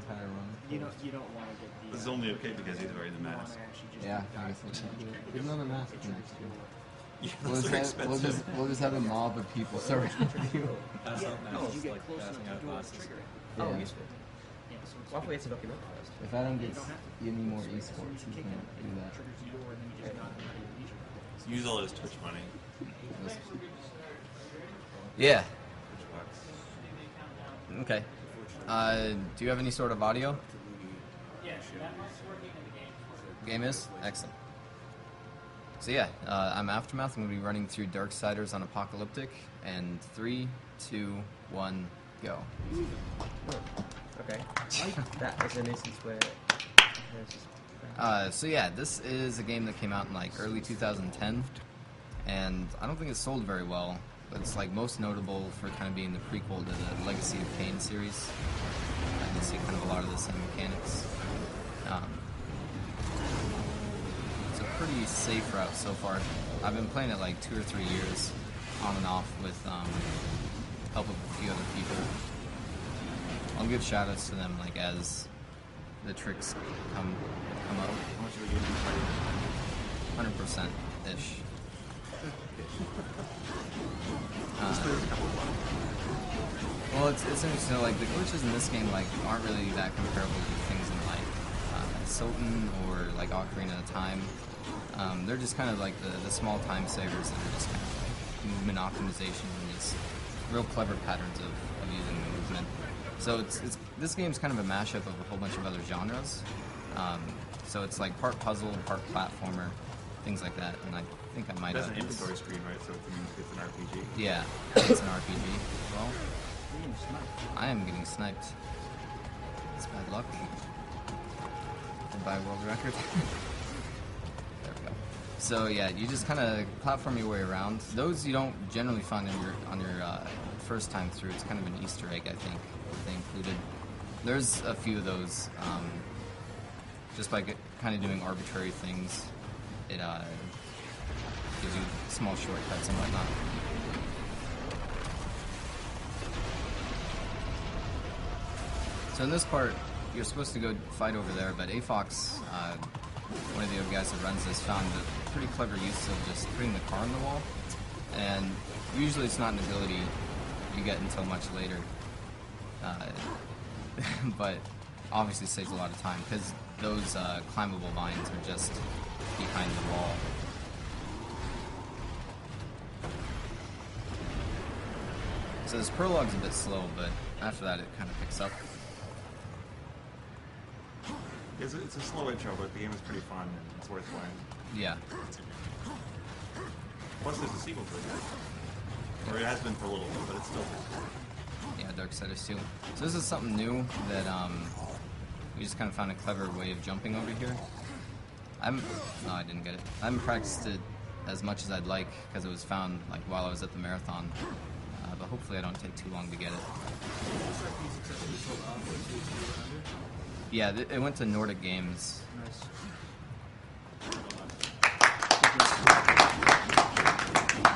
entire run. You don't want to get the. This is only okay because he's wearing the mask. Yeah, I guess we'll do it. There's another mask next year. Yeah, those are expensive. We'll just have a mob of people surround you. That's not No, nice. you get Like close enough passing to out do it, glasses. trigger it. Yeah. Oh, useful. Yeah, so it's Well, we have to document first. If I don't get any more esports, we can do that. triggers the door and then you just knock them out of your leisure. Use all his Twitch money. Yeah. Twitch bucks. Okay. Do you have any sort of audio? Game is? Excellent. So yeah, I'm Aftermath. I'm going to be running through Darksiders on Apocalyptic. And 3, 2, 1, go. Okay. That is an instance where So yeah, this is a game that came out in like early 2010. And I don't think it's sold very well. But it's like most notable for kind of being the prequel to the Legacy of Kain series. I can see kind of a lot of the same mechanics. It's a pretty safe route so far. I've been playing it like 2 or 3 years, on and off, with help of a few other people. I'll give shoutouts to them like as the tricks come up. How much of a game 100%-ish. Well, it's interesting. Like the glitches in this game, like aren't really that comparable to things in like Soten or like Ocarina of Time. They're just kind of like the small time savers that are just kind of like movement optimization and just real clever patterns of using the movement. So this game's kind of a mashup of a whole bunch of other genres. So it's like part puzzle, part platformer, things like that. And I think I might It has have an inventory screen, right? So it's an RPG. Yeah, it's an RPG. Well, I am getting sniped. It's bad luck. By a world record. There we go. So yeah, you just kind of platform your way around. Those you don't generally find on your first time through. It's kind of an Easter egg, I think, that they included. There's a few of those. Just by kind of doing arbitrary things, it gives you small shortcuts and whatnot. So in this part, you're supposed to go fight over there, but AFOX, one of the other guys that runs this, found a pretty clever use of just putting the car on the wall. And usually it's not an ability you get until much later. But obviously saves a lot of time, because those climbable vines are just behind the wall. So this prologue's a bit slow, but after that it kind of picks up. It's a slow intro, but the game is pretty fun and it's worth playing. Yeah. Plus, there's a sequel to it. Or it has been for a little bit, but it's still pretty cool. Yeah, Darksiders 2. So this is something new that we just kind of found a clever way of jumping over here. No, I didn't get it. I haven't practiced it as much as I'd like because it was found like while I was at the marathon. But hopefully I don't take too long to get it. Yeah, it went to Nordic Games. Nice.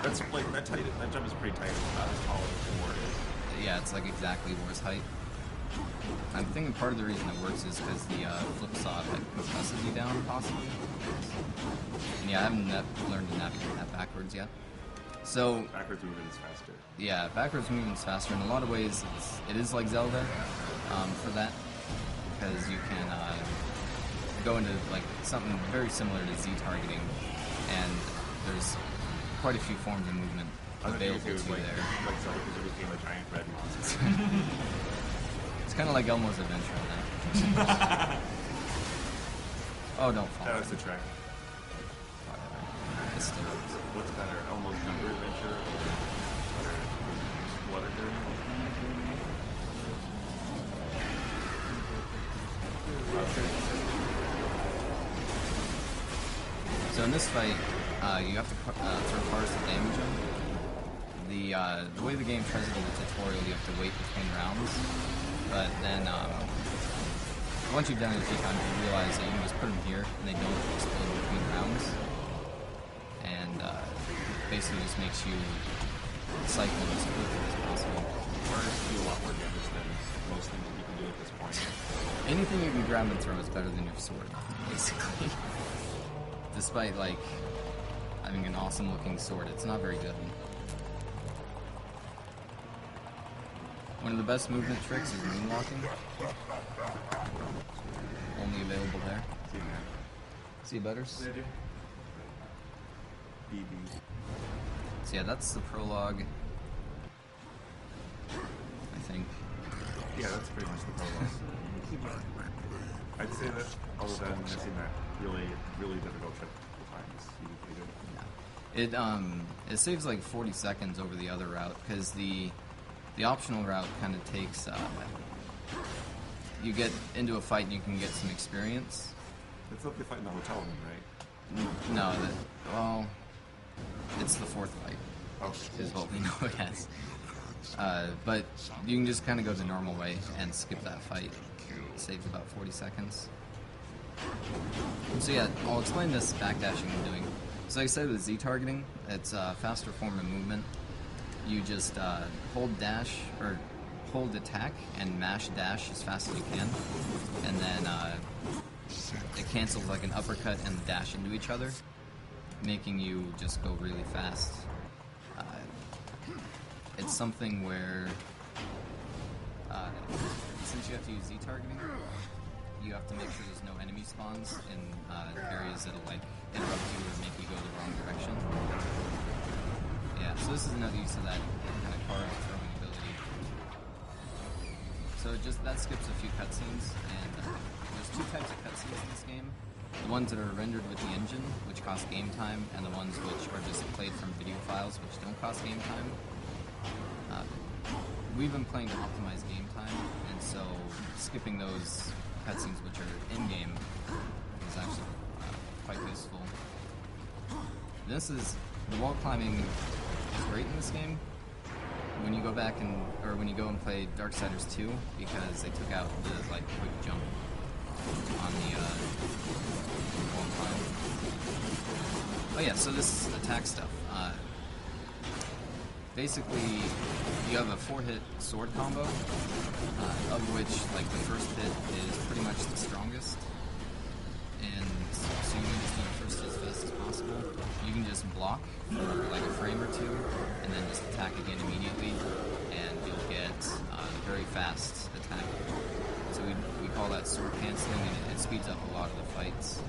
That's like that jump is pretty tight. It's about as tall as War is. Yeah, it's like exactly War's height. I'm thinking part of the reason it works is because the flip saw like compresses you down, possibly. And yeah, I haven't learned to navigate that backwards yet. So Backwards movement is faster. yeah, backwards movement is faster. In a lot of ways, it is like Zelda for that, because you can go into like something very similar to Z targeting, and there's quite a few forms of movement available to you there. Like Zelda, because it became a giant red monster. It's kind of like Elmo's Adventure in that. Oh, don't fall. That was the track. It's still What's better, Elmo's Number Adventure or Blood or Dirty? So in this fight, you have to throw cars to damage them. The way the game tries it in the tutorial, you have to wait between rounds. But then, once you've done it a few times, you realize that you can just put them here, and they don't explode between rounds. And basically just makes you cycle as quickly as possible. Cars do a lot more damage than most things that you can do at this point. Anything you can grab and throw is better than your sword, basically. Despite, like, having an awesome-looking sword, it's not very good. One of the best movement tricks is moonwalking. Only available there. See you, man. See you, Butters? Later. BB. So yeah, that's the prologue. I think. Yeah, that's pretty much the prologue. I'd say that, other than missing that really, really difficult trip times, you did pretty good. It saves like 40 seconds over the other route, because the optional route kind of takes, you get into a fight and you can get some experience. It's not the fight in the hotel room, right? No, well, it's the fourth fight, Oh. is what we know it as. But you can just kind of go the normal way and skip that fight. It saves about 40 seconds. So yeah, I'll explain this backdashing I'm doing. So like I said, with Z targeting, it's a faster form of movement. You just hold dash, or hold attack and mash dash as fast as you can. And then it cancels like an uppercut and dash into each other, making you just go really fast. It's something where, since you have to use Z targeting, you have to make sure there's no enemy spawns in areas that'll like interrupt you or make you go the wrong direction. Yeah, so this is another use of that kind of card throwing ability. So that skips a few cutscenes, and there's two types of cutscenes in this game. The ones that are rendered with the engine, which cost game time, and the ones which are just played from video files, which don't cost game time. We've been playing to optimize game time, and so skipping those cutscenes which are in-game is actually quite useful. The wall climbing is great in this game. When you go back when you go and play Darksiders 2, because they took out the like quick jump on the wall climb. Oh yeah, so this is attack stuff. Basically, you have a 4-hit sword combo, of which like the first hit is pretty much the strongest, and so you can just do the first hit as fast as possible. You can just block for like a frame or two, and then just attack again immediately, and you'll get a very fast attack. So we call that sword canceling, and it speeds up a lot of the fights.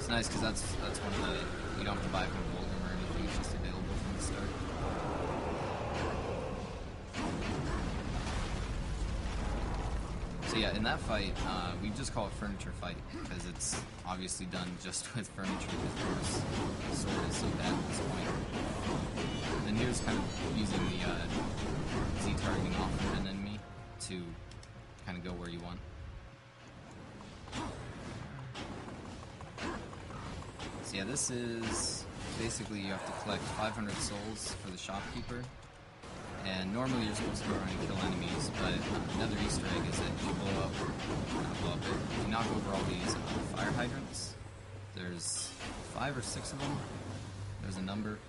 It's nice because that's one of the, you don't have to buy from Volgum or anything, it's just available from the start. So yeah, in that fight, we just call it furniture fight, because it's obviously done just with furniture, because the sword is so bad at this point. And then here's kind of using the Z targeting off of an enemy to kind of go where you want. So yeah, this is basically you have to collect 500 souls for the shopkeeper. And normally you're supposed to go around and kill enemies, but another Easter egg is that you you knock over all these fire hydrants. There's 5 or 6 of them. There's a number.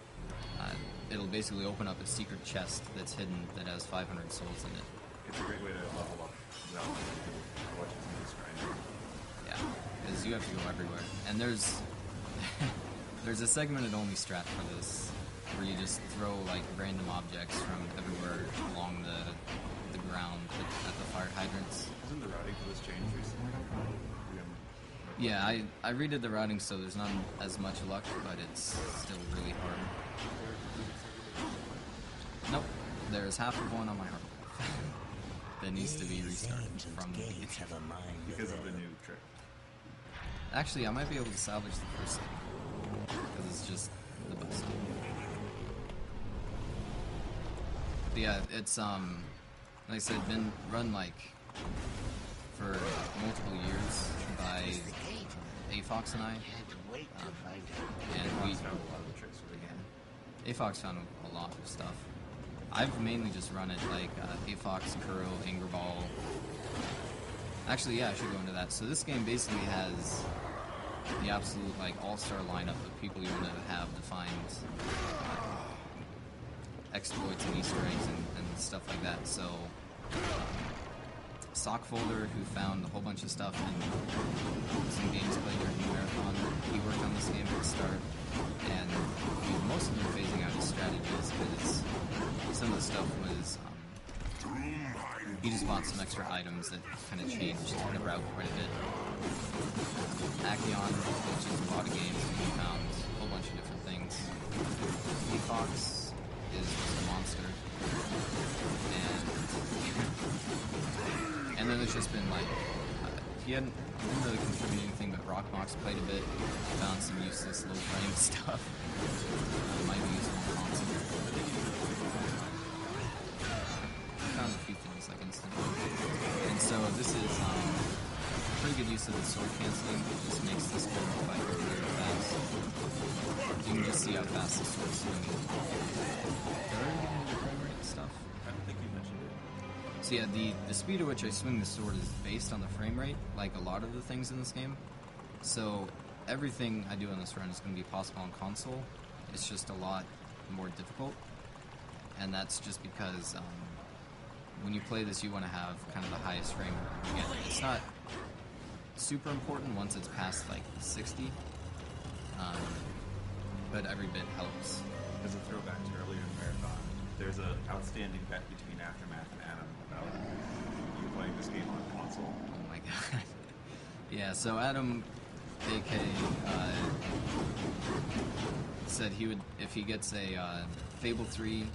It'll basically open up a secret chest that's hidden that has 500 souls in it. It's a great way to level up without watching somebody grind. Yeah, because you have to go everywhere. And there's a segmented only strat for this, where you just throw like random objects from everywhere along the ground at the fire hydrants. Hasn't the routing for this changed recently? Yeah, I redid the routing, so there's not as much luck, but it's still really hard. Nope, there's half of one on my hard drive that needs to be restarted from the beginning. Because of the new trick. Actually, I might be able to salvage the first thing, because it's just the best. But yeah, it's like I said, been run like for multiple years by AFox and I, and we AFox found a lot of stuff. I've mainly just run it like AFox, Kuro, Angerball. Actually, yeah, I should go into that. So this game basically has the absolute like all-star lineup of people you want to have to find exploits and Easter eggs and stuff like that. So Sockfolder, who found a whole bunch of stuff in some games played during the marathon. He worked on this game at the start, and we've mostly been phasing out his strategies because some of the stuff was he just bought some extra items that kind of changed the route quite a bit. Acheon, which is a lot of games, and we found a whole bunch of different things. Fox is just a monster, and then there's just been like he didn't really contribute anything, but Rockmox played a bit, found some useless low frame stuff. Might be useful on console. Found a few things like instant. And so this is pretty good use of the sword canceling. It just makes this one fight really fast. You can just see how fast the sword's swinging. Did I already get into the frame rate stuff? I don't think you mentioned it. So yeah, the speed at which I swing the sword is based on the frame rate, like a lot of the things in this game. So everything I do in this run is going to be possible on console. It's just a lot more difficult. And that's just because when you play this, you want to have kind of the highest frame rate. Again, it's not super important once it's past like 60, but every bit helps. As a throwback to earlier in the marathon, there's an outstanding bet between Aftermath and Adam about you playing this game on console. Oh my god. Yeah, so Adam, AK, said he would, if he gets a Fable 3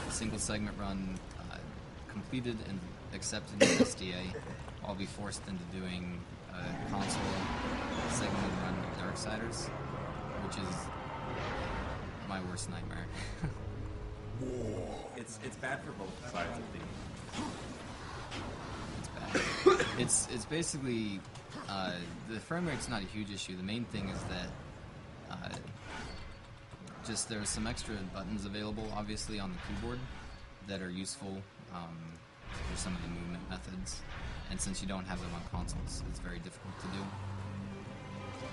single segment run completed and accepted in SDA, I'll be forced into doing a console segment run of Darksiders, which is my worst nightmare. It's bad for both sides of the It's bad. It's basically the frame rate's not a huge issue. The main thing is that just there's some extra buttons available, obviously, on the keyboard that are useful for some of the movement methods. And since you don't have them on consoles, it's very difficult to do.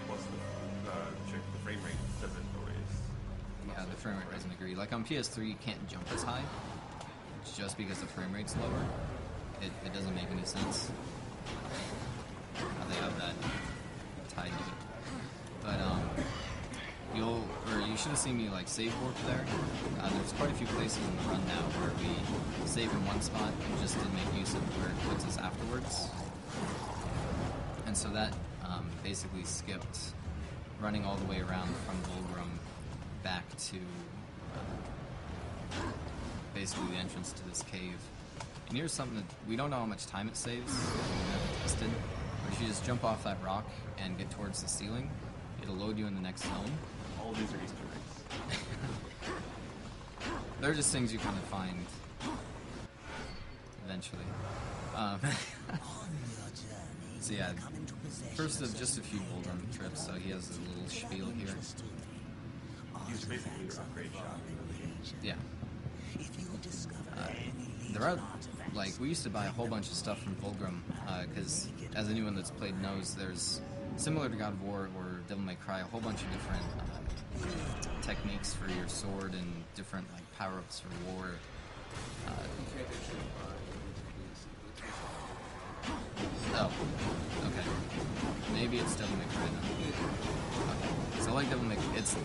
Plus the frame rate doesn't always... Yeah, the frame rate doesn't agree. Like on PS3, you can't jump as high, just because the frame rate's lower. It doesn't make any sense how they have that tied to it. But you should have seen me like save warp there. There's quite a few places in the run now where we save in one spot and just didn't make use of where it puts us afterwards. And so that basically skipped running all the way around from Volgrim back to basically the entrance to this cave. And here's something that we don't know how much time it saves, we've never tested, but if you just jump off that rock and get towards the ceiling, it'll load you in the next zone. All of these are Easter eggs. They're just things you kind of find eventually. So yeah, first of just a few Volgrim trips, so he has a little spiel here. He's basically your upgrade shop. Yeah. The route, like, we used to buy a whole bunch of stuff from Volgrim, because as anyone that's played knows, there's, similar to God of War or Devil May Cry, a whole bunch of different techniques for your sword and different, like, power-ups for war. Oh, okay. Maybe it's Devil May Cry then. Okay. So like Devil May Cry, it's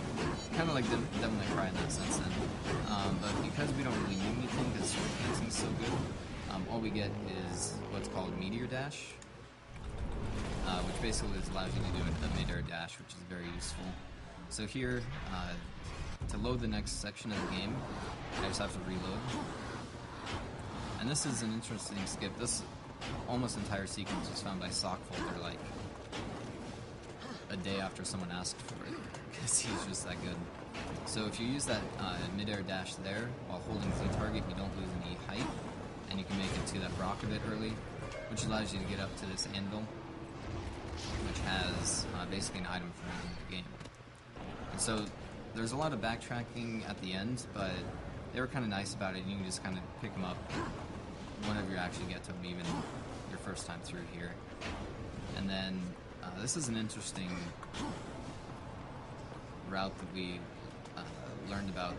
kind of like Devil May Cry in that sense then. But because we don't really need anything, because sword canceling is so good, all we get is what's called Meteor Dash, which basically allows you to do a mid-air dash, which is very useful. So here, to load the next section of the game, I just have to reload. And this is an interesting skip. This almost entire sequence was found by Sockfolder like a day after someone asked for it, because he's just that good. So if you use that mid-air dash there while holding Z target, you don't lose any height, and you can make it to that rock a bit early, which allows you to get up to this anvil, which has basically an item for the end of the game. And so there's a lot of backtracking at the end, but they were kind of nice about it. You can just kind of pick them up whenever you actually get to them, even your first time through here. And then this is an interesting route that we learned about.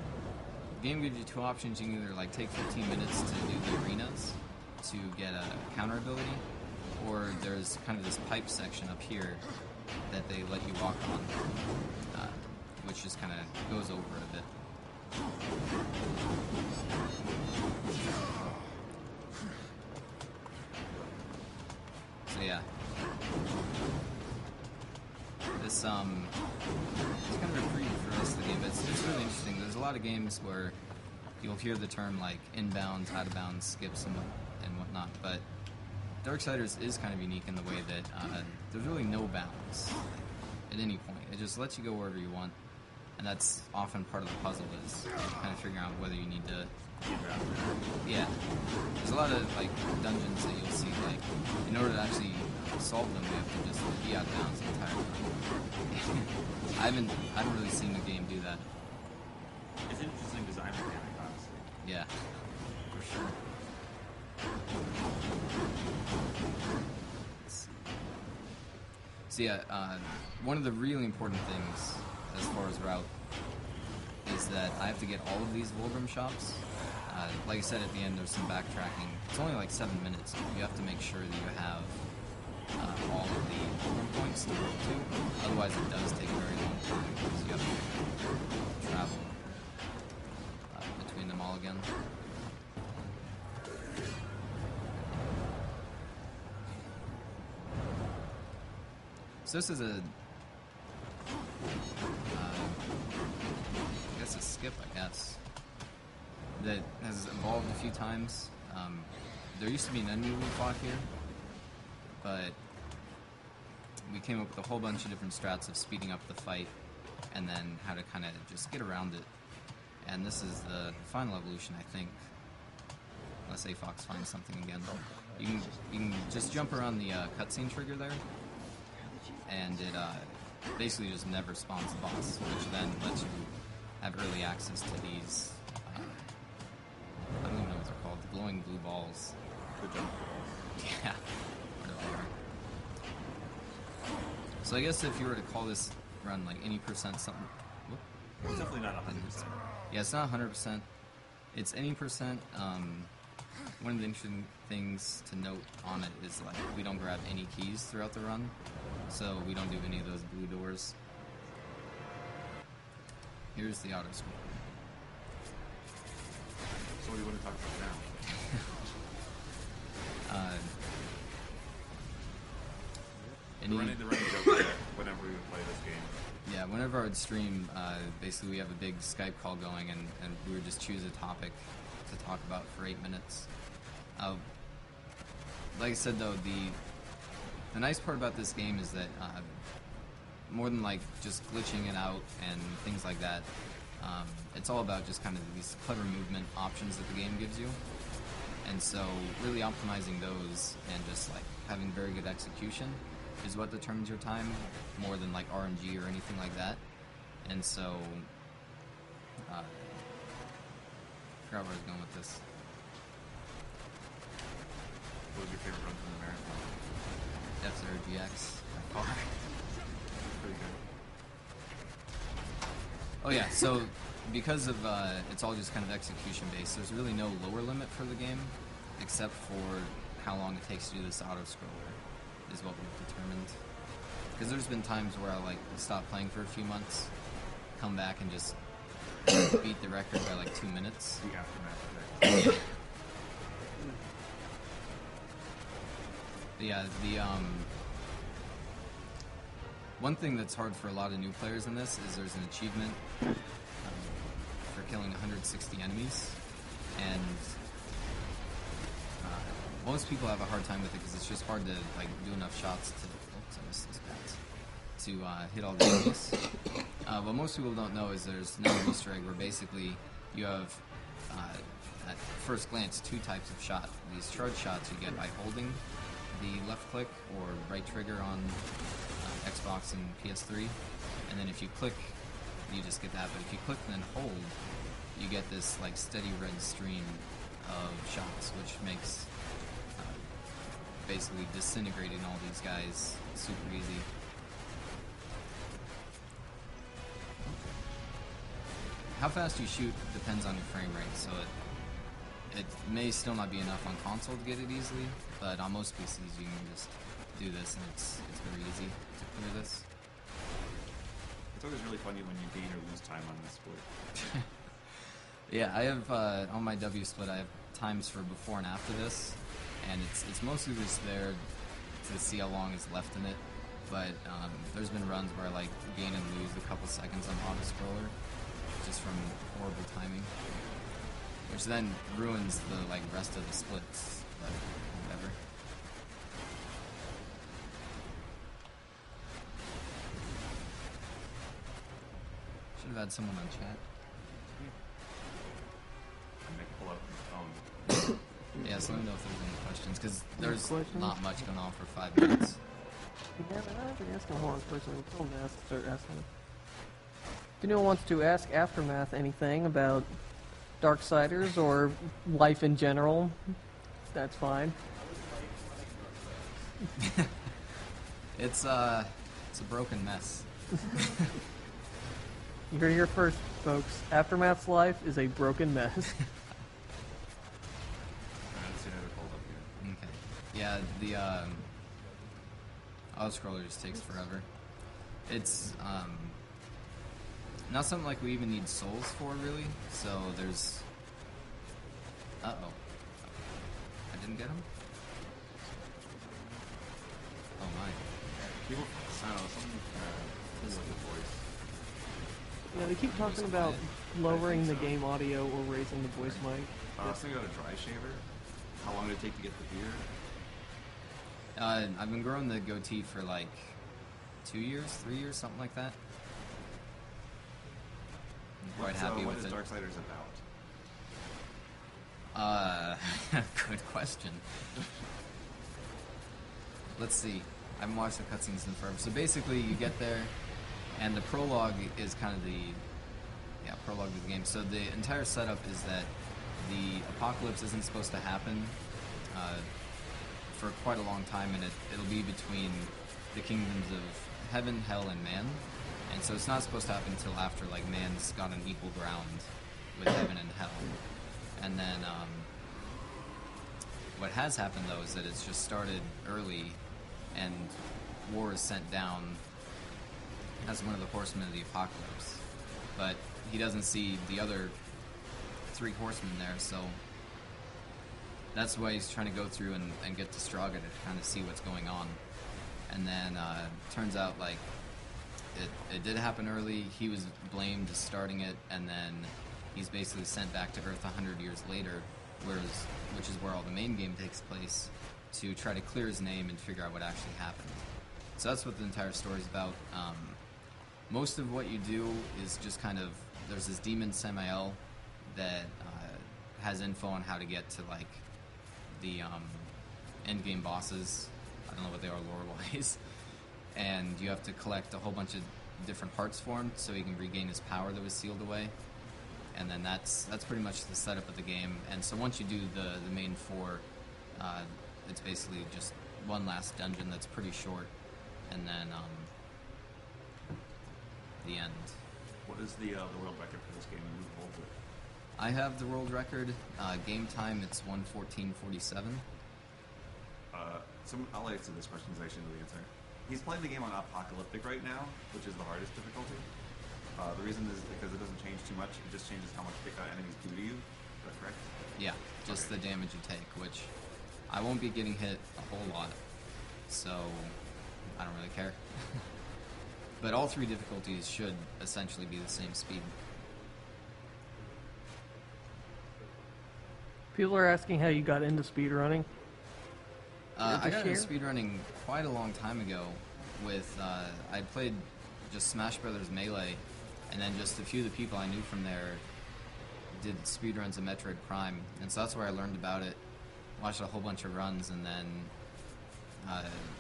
The game gives you two options. You can either like take 15 minutes to do the arenas, to get a counter ability, or there's kind of this pipe section up here that they let you walk on, which just kind of goes over it a bit. So yeah, this it's kind of a preview for the rest of the game, but it's really interesting. There's a lot of games where you'll hear the term like inbounds, out of bounds, skips, and whatnot, but Darksiders is kind of unique in the way that there's really no bounds at any point. It just lets you go wherever you want, and that's often part of the puzzle, is kind of figuring out whether you need to. Yeah, there's a lot of like dungeons that you'll see, like in order to actually solve them, you have to just be out of bounds entirely. I haven't really seen the game do that. It's an interesting design mechanic, honestly. Yeah, for sure. Let's see. So yeah, one of the really important things as far as route is that I have to get all of these Volgrim shops. Like I said at the end, there's some backtracking. It's only like 7 minutes. You have to make sure that you have all of the Volgrim points to work to. Otherwise, it does take a very long time because you have to travel between them all again. So this is a, I guess a skip, that has evolved a few times. There used to be an enemy we fought here, but we came up with a whole bunch of different strats of speeding up the fight and then how to kind of just get around it. And this is the final evolution, I think. Unless Fox finds something again. You can just jump around the cutscene trigger there, and it basically just never spawns the boss, which then lets you have early access to these, I don't even know what they're called, the glowing blue balls. Good jump balls. Yeah, whatever they are. So I guess if you were to call this run like any percent something... Whoop. It's definitely not 100%. Yeah, it's not 100%. It's any percent. One of the interesting things to note on it is like we don't grab any keys throughout the run, so we don't do any of those blue doors. Here's the Autoscroller. So what do you want to talk about now? The running joke that whenever we would play this game. Yeah, whenever I would stream, basically we have a big Skype call going, and we would just choose a topic to talk about for 8 minutes. Like I said, though, the nice part about this game is that more than like just glitching it out and things like that, it's all about just kind of these clever movement options that the game gives you. And so really optimizing those and just like having very good execution is what determines your time more than like RNG or anything like that. And so I forgot where I was going with this. What was your favorite run from the marathon? F-Zero GX by far. Pretty good. Oh yeah, so because of it's all just kind of execution based, there's really no lower limit for the game except for how long it takes to do this Autoscroller is what we've determined. Because there's been times where I like stop playing for a few months, come back and just beat the record by like 2 minutes. The aftermath of that. But yeah, the one thing that's hard for a lot of new players in this is there's an achievement for killing 160 enemies, and most people have a hard time with it because it's just hard to like do enough shots to hit all the enemies. What most people don't know is there's another Easter egg where basically you have at first glance 2 types of shot. These charge shots you get by holding the left click or right trigger on Xbox and PS3, and then if you click, you just get that. But if you click and then hold, you get this like steady red stream of shots, which makes basically disintegrating all these guys super easy. How fast you shoot depends on your frame rate, so it may still not be enough on console to get it easily, but on most PCs you can just do this and it's very easy to clear this. It's always really funny when you gain or lose time on this split. Yeah, I have on my W split I have times for before and after this, and it's mostly just there to see how long is left in it. But there's been runs where I like gain and lose a couple seconds on Autoscroller just from horrible timing, which then ruins the like rest of the splits. But whatever. Should have had someone on chat. I make pull out my phone. Yeah, so let me know if there's any questions, because there's questions? not much going on for 5 minutes. Yeah, but I haven't asked him one person until now to start asking. If anyone wants to ask Aftermath anything about Darksiders or life in general, that's fine. It's a broken mess. You heard it here first, folks. Aftermath's life is a broken mess. I haven't seen it hold up here. Okay. Yeah, the Autoscroller just takes forever. It's not something like we even need souls for, really. So there's... Uh-oh. I didn't get him? Oh my. People, I don't know, something with the voice. Yeah, they keep talking about lowering the game audio or raising the voice mic. I was thinking about a dry shaver. How long did it take to get the beard? I've been growing the goatee for like 2 years, 3 years, something like that. I'm quite happy what with is it. Darksiders about? Good question. Let's see. I haven't watched the cutscenes in forever. So basically, you get there, and the prologue is kind of the prologue of the game. So the entire setup is that the apocalypse isn't supposed to happen for quite a long time, and it'll be between the kingdoms of heaven, hell, and man. And so it's not supposed to happen until after like man's got an equal ground with heaven and hell. And then what has happened though is that it's just started early, and war is sent down as one of the horsemen of the apocalypse. But he doesn't see the other 3 horsemen there, so that's why he's trying to go through and get to Straga to kind of see what's going on. And then turns out like it did happen early. He was blamed for starting it, and then he's basically sent back to Earth 100 years later, which is where all the main game takes place, to try to clear his name and figure out what actually happened. So that's what the entire story's about. Most of what you do is just kind of, there's this demon Samael that has info on how to get to like the end game bosses. I don't know what they are lore-wise. And you have to collect a whole bunch of different parts for him so he can regain his power that was sealed away. And then that's pretty much the setup of the game. And so once you do the main 4, it's basically just one last dungeon that's pretty short, and then the end. What is the world record for this game, and who holds it? I have the world record. Game time, it's 1:14:47. I'll answer this question because I should know the answer. He's playing the game on Apocalyptic right now, which is the hardest difficulty. The reason is because it doesn't change too much. It just changes how much enemies do to you. Is that correct? Yeah, just the damage you take, which I won't be getting hit a whole lot, so I don't really care. But all 3 difficulties should essentially be the same speed. People are asking how you got into speedrunning. I got into speedrunning quite a long time ago with, I played just Smash Brothers Melee, and then just a few of the people I knew from there did speedruns of Metroid Prime, and so that's where I learned about it, watched a whole bunch of runs, and then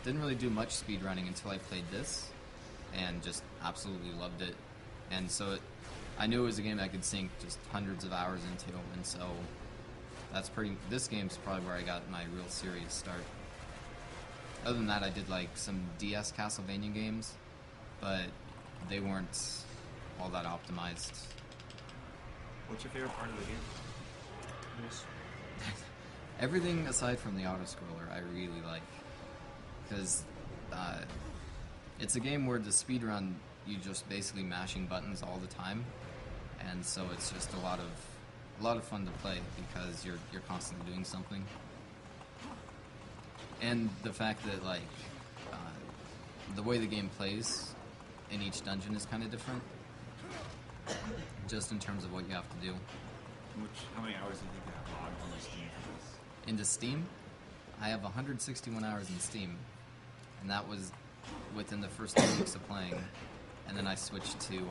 didn't really do much speedrunning until I played this, and just absolutely loved it. And so I knew it was a game I could sink just hundreds of hours into, and so this game's probably where I got my real serious start. Other than that, I did like some DS Castlevania games, but they weren't all that optimized. What's your favorite part of the game? Everything aside from the Autoscroller I really like, because it's a game where the speedrun, you just basically mashing buttons all the time, and so it's just a lot of fun to play because you're constantly doing something. And the fact that like the way the game plays in each dungeon is kind of different, just in terms of what you have to do. How many hours do you think you have logged on Steam for this? Into Steam, I have 161 hours in Steam, and that was within the first 2 weeks of playing. And then I switched to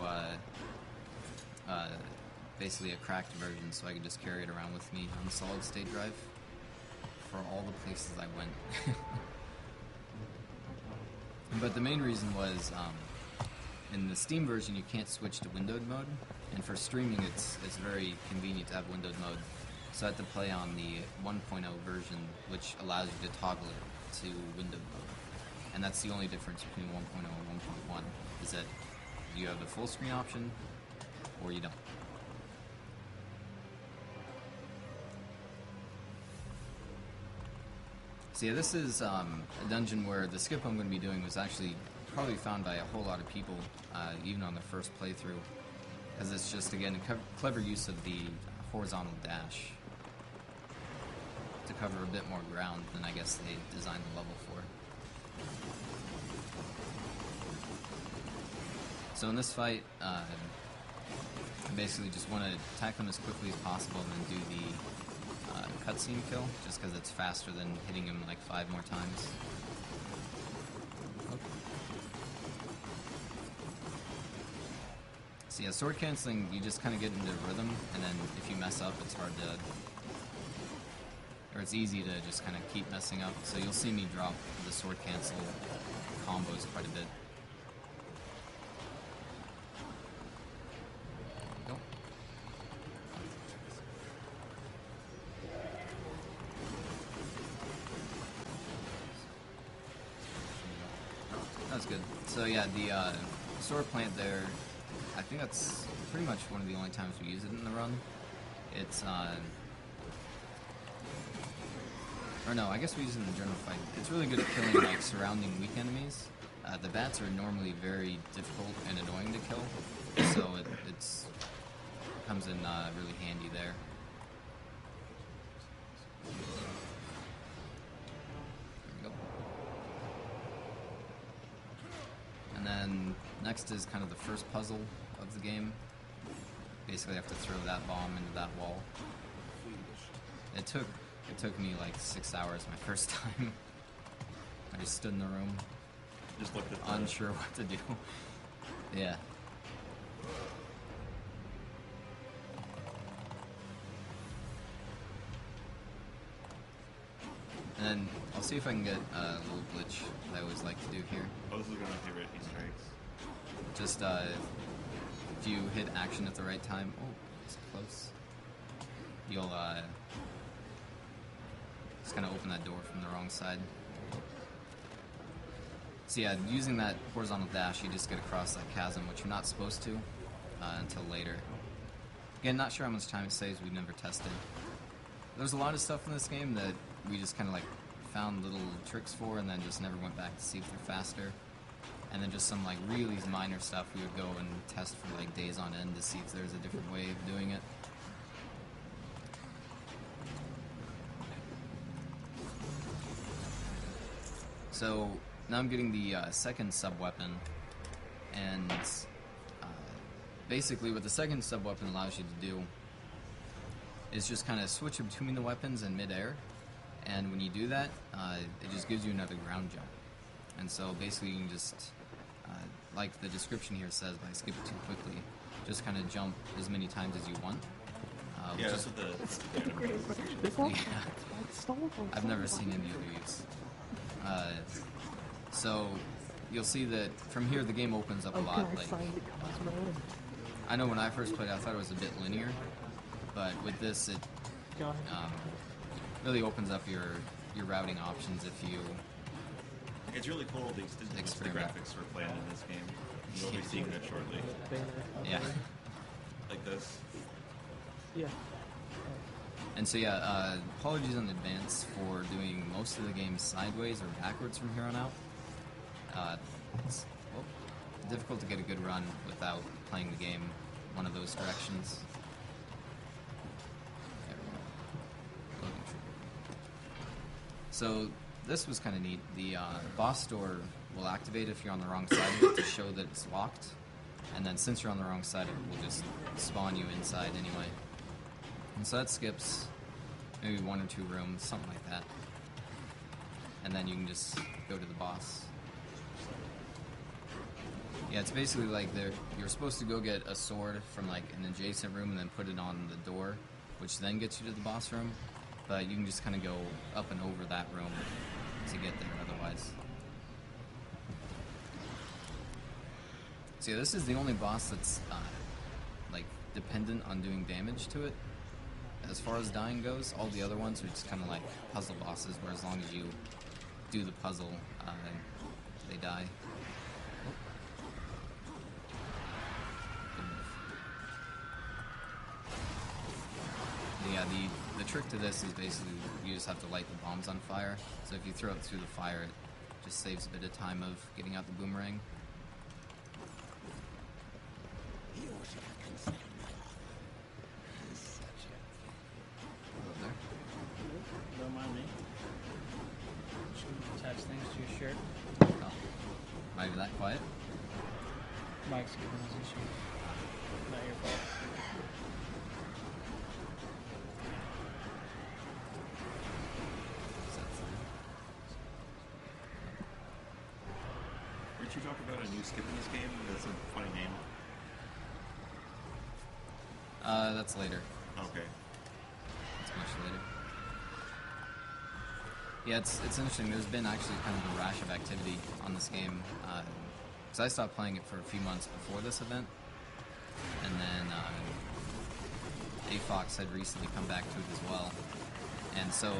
basically a cracked version, so I could just carry it around with me on the solid state drive for all the places I went. But the main reason was, in the Steam version, you can't switch to windowed mode, and for streaming, it's very convenient to have windowed mode. So I had to play on the 1.0 version, which allows you to toggle it to windowed mode. And that's the only difference between 1.0 and 1.1, is that you have the full screen option, or you don't. So yeah, this is a dungeon where the skip I'm going to be doing was actually probably found by a whole lot of people, even on their first playthrough, because it's just, again, a clever use of the horizontal dash to cover a bit more ground than I guess they designed the level for. So in this fight, I basically just want to attack them as quickly as possible and then do the cutscene kill, just because it's faster than hitting him like 5 more times. Okay. So yeah, sword canceling, you just kind of get into rhythm, and then if you mess up, it's hard to, or it's easy to just kind of keep messing up. So you'll see me drop the sword cancel combos quite a bit. That's good. So yeah, the sword plant there, I think that's pretty much one of the only times we use it in the run. It's, or no, I guess we use it in the general fight. It's really good at killing like surrounding weak enemies. The bats are normally very difficult and annoying to kill, so it comes in really handy there. And then next is kind of the first puzzle of the game. Basically, I have to throw that bomb into that wall. It took me like 6 hours my first time. I just stood in the room, just looked at unsure what to do. Yeah. And then I'll see if I can get a little glitch that I always like to do here. Oh, this is one of my favorite Easter eggs. Just, if you hit action at the right time, oh, it's close, you'll, just kind of open that door from the wrong side. So yeah, using that horizontal dash, you just get across that chasm, which you're not supposed to, until later. Again, not sure how much time it saves, we've never tested. There's a lot of stuff in this game that we just kind of like found little tricks for and then just never went back to see if they're faster. And then just some like really minor stuff we would go and test for like days on end to see if there's a different way of doing it. So now I'm getting the second sub-weapon, and basically what the second sub-weapon allows you to do is just kind of switch between the weapons in mid-air, and when you do that, it just gives you another ground jump. And so basically you can just, like the description here says, by skip it too quickly, just kind of jump as many times as you want. Yeah, that's what the... Yeah. I've never seen any other use. So you'll see that from here the game opens up a lot. Like, I know when I first played, I thought it was a bit linear, but with this, it really opens up your routing options if you. It's really cool the graphics were planned in this game. You'll be seeing that shortly. Yeah. Like this. Yeah. And so yeah, apologies in advance for doing most of the game sideways or backwards from here on out. It's difficult to get a good run without playing the game one of those directions. There we go. Loading trigger. So this was kind of neat. The boss door will activate if you're on the wrong side of it to show that it's locked. And then since you're on the wrong side of it, we'll just spawn you inside anyway. And so that skips maybe 1 or 2 rooms, something like that. And then you can just go to the boss. Yeah, it's basically like you're supposed to go get a sword from like an adjacent room and then put it on the door, which then gets you to the boss room. But you can just kind of go up and over that room to get there otherwise. So yeah, this is the only boss that's like dependent on doing damage to it. As far as dying goes, all the other ones are just kind of like puzzle bosses, where as long as you do the puzzle, they die. Yeah, the trick to this is basically you just have to light the bombs on fire. So if you throw it through the fire, it just saves a bit of time of getting out the boomerang. Don't mind me. Should attach things to your shirt. Oh. Might be that quiet? Mike's giving his issue. Not your fault. Did you talk about a new skip in this game? That's a funny name. That's later. Okay. That's much later. Yeah, it's interesting. There's been actually kind of a rash of activity on this game. Because I stopped playing it for a few months before this event. And then AFox had recently come back to it as well. And so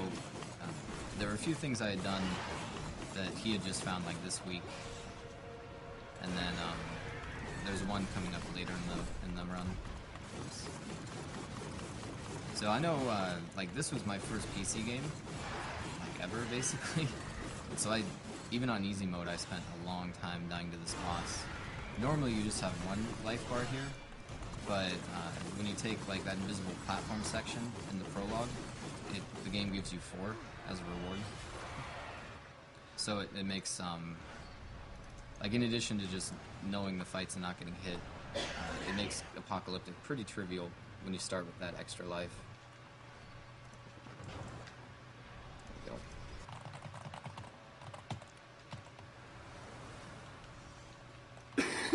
there were a few things I had done that he had just found like this week. And then there's one coming up later in the run. Oops. So I know, like this was my first PC game, like ever basically. So even on easy mode, I spent a long time dying to this boss. Normally you just have 1 life bar here, but when you take like that invisible platform section in the prologue, the game gives you 4 as a reward. So it makes like in addition to just knowing the fights and not getting hit, it makes Apocalyptic pretty trivial when you start with that extra life. There we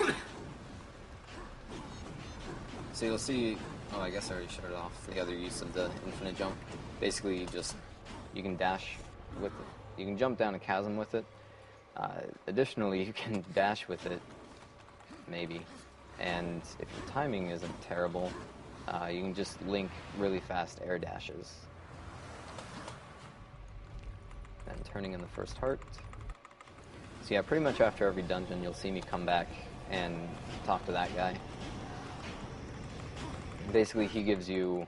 go. So you'll see, oh I guess I already showed it off, the other use of the infinite jump. Basically you can dash with it. You can jump down a chasm with it. Additionally, you can dash with it, maybe. And if your timing isn't terrible, you can just link really fast air dashes. And turning in the first heart. So yeah, pretty much after every dungeon, you'll see me come back and talk to that guy. Basically, he gives you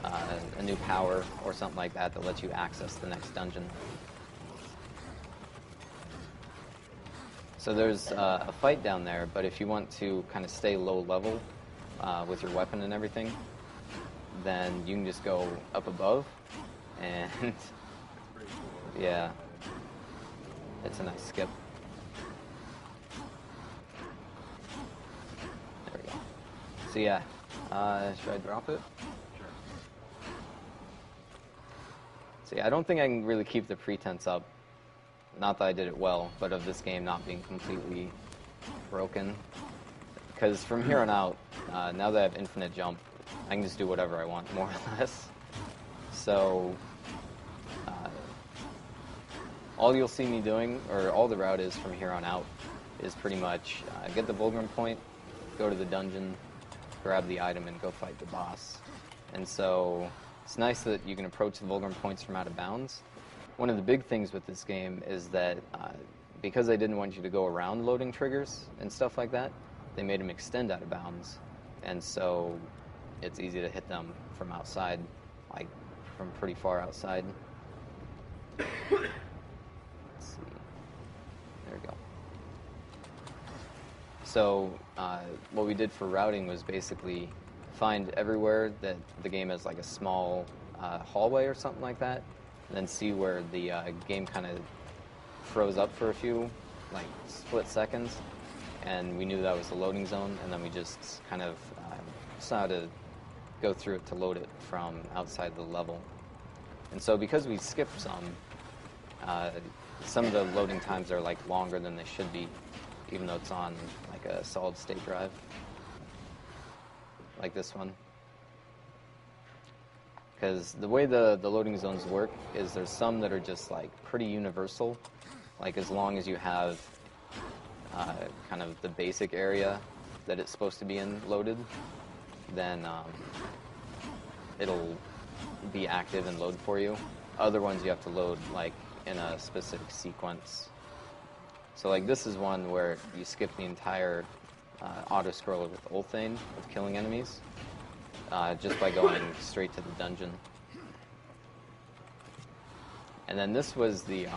a new power or something like that that lets you access the next dungeon. So there's a fight down there, but if you want to kind of stay low level with your weapon and everything, then you can just go up above, and yeah, it's a nice skip. There we go. So yeah, should I drop it? Sure. So yeah, I don't think I can really keep the pretense up. Not that I did it well, but of this game not being completely broken. Because from here on out, now that I have infinite jump, I can just do whatever I want, more or less. So, all you'll see me doing, or all the route is from here on out, is pretty much get the Vulgrim point, go to the dungeon, grab the item, and go fight the boss. And so, it's nice that you can approach the Vulgrim points from out of bounds. One of the big things with this game is that because they didn't want you to go around loading triggers and stuff like that, they made them extend out of bounds. And so it's easy to hit them from outside, like from pretty far outside. Let's see. There we go. So what we did for routing was basically find everywhere that the game has like a small hallway or something like that, and then see where the game kind of froze up for a few like split seconds, and we knew that was the loading zone, and then we just kind of saw how to go through it to load it from outside the level. And so because we skipped some of the loading times are like longer than they should be, even though it's on like a solid state drive, like this one. Because the way the loading zones work is there's some that are just like pretty universal, like as long as you have kind of the basic area that it's supposed to be in loaded, then it'll be active and load for you. Other ones you have to load like in a specific sequence. So like this is one where you skip the entire Autoscroller with Ulthane, with killing enemies, just by going straight to the dungeon. And then this was the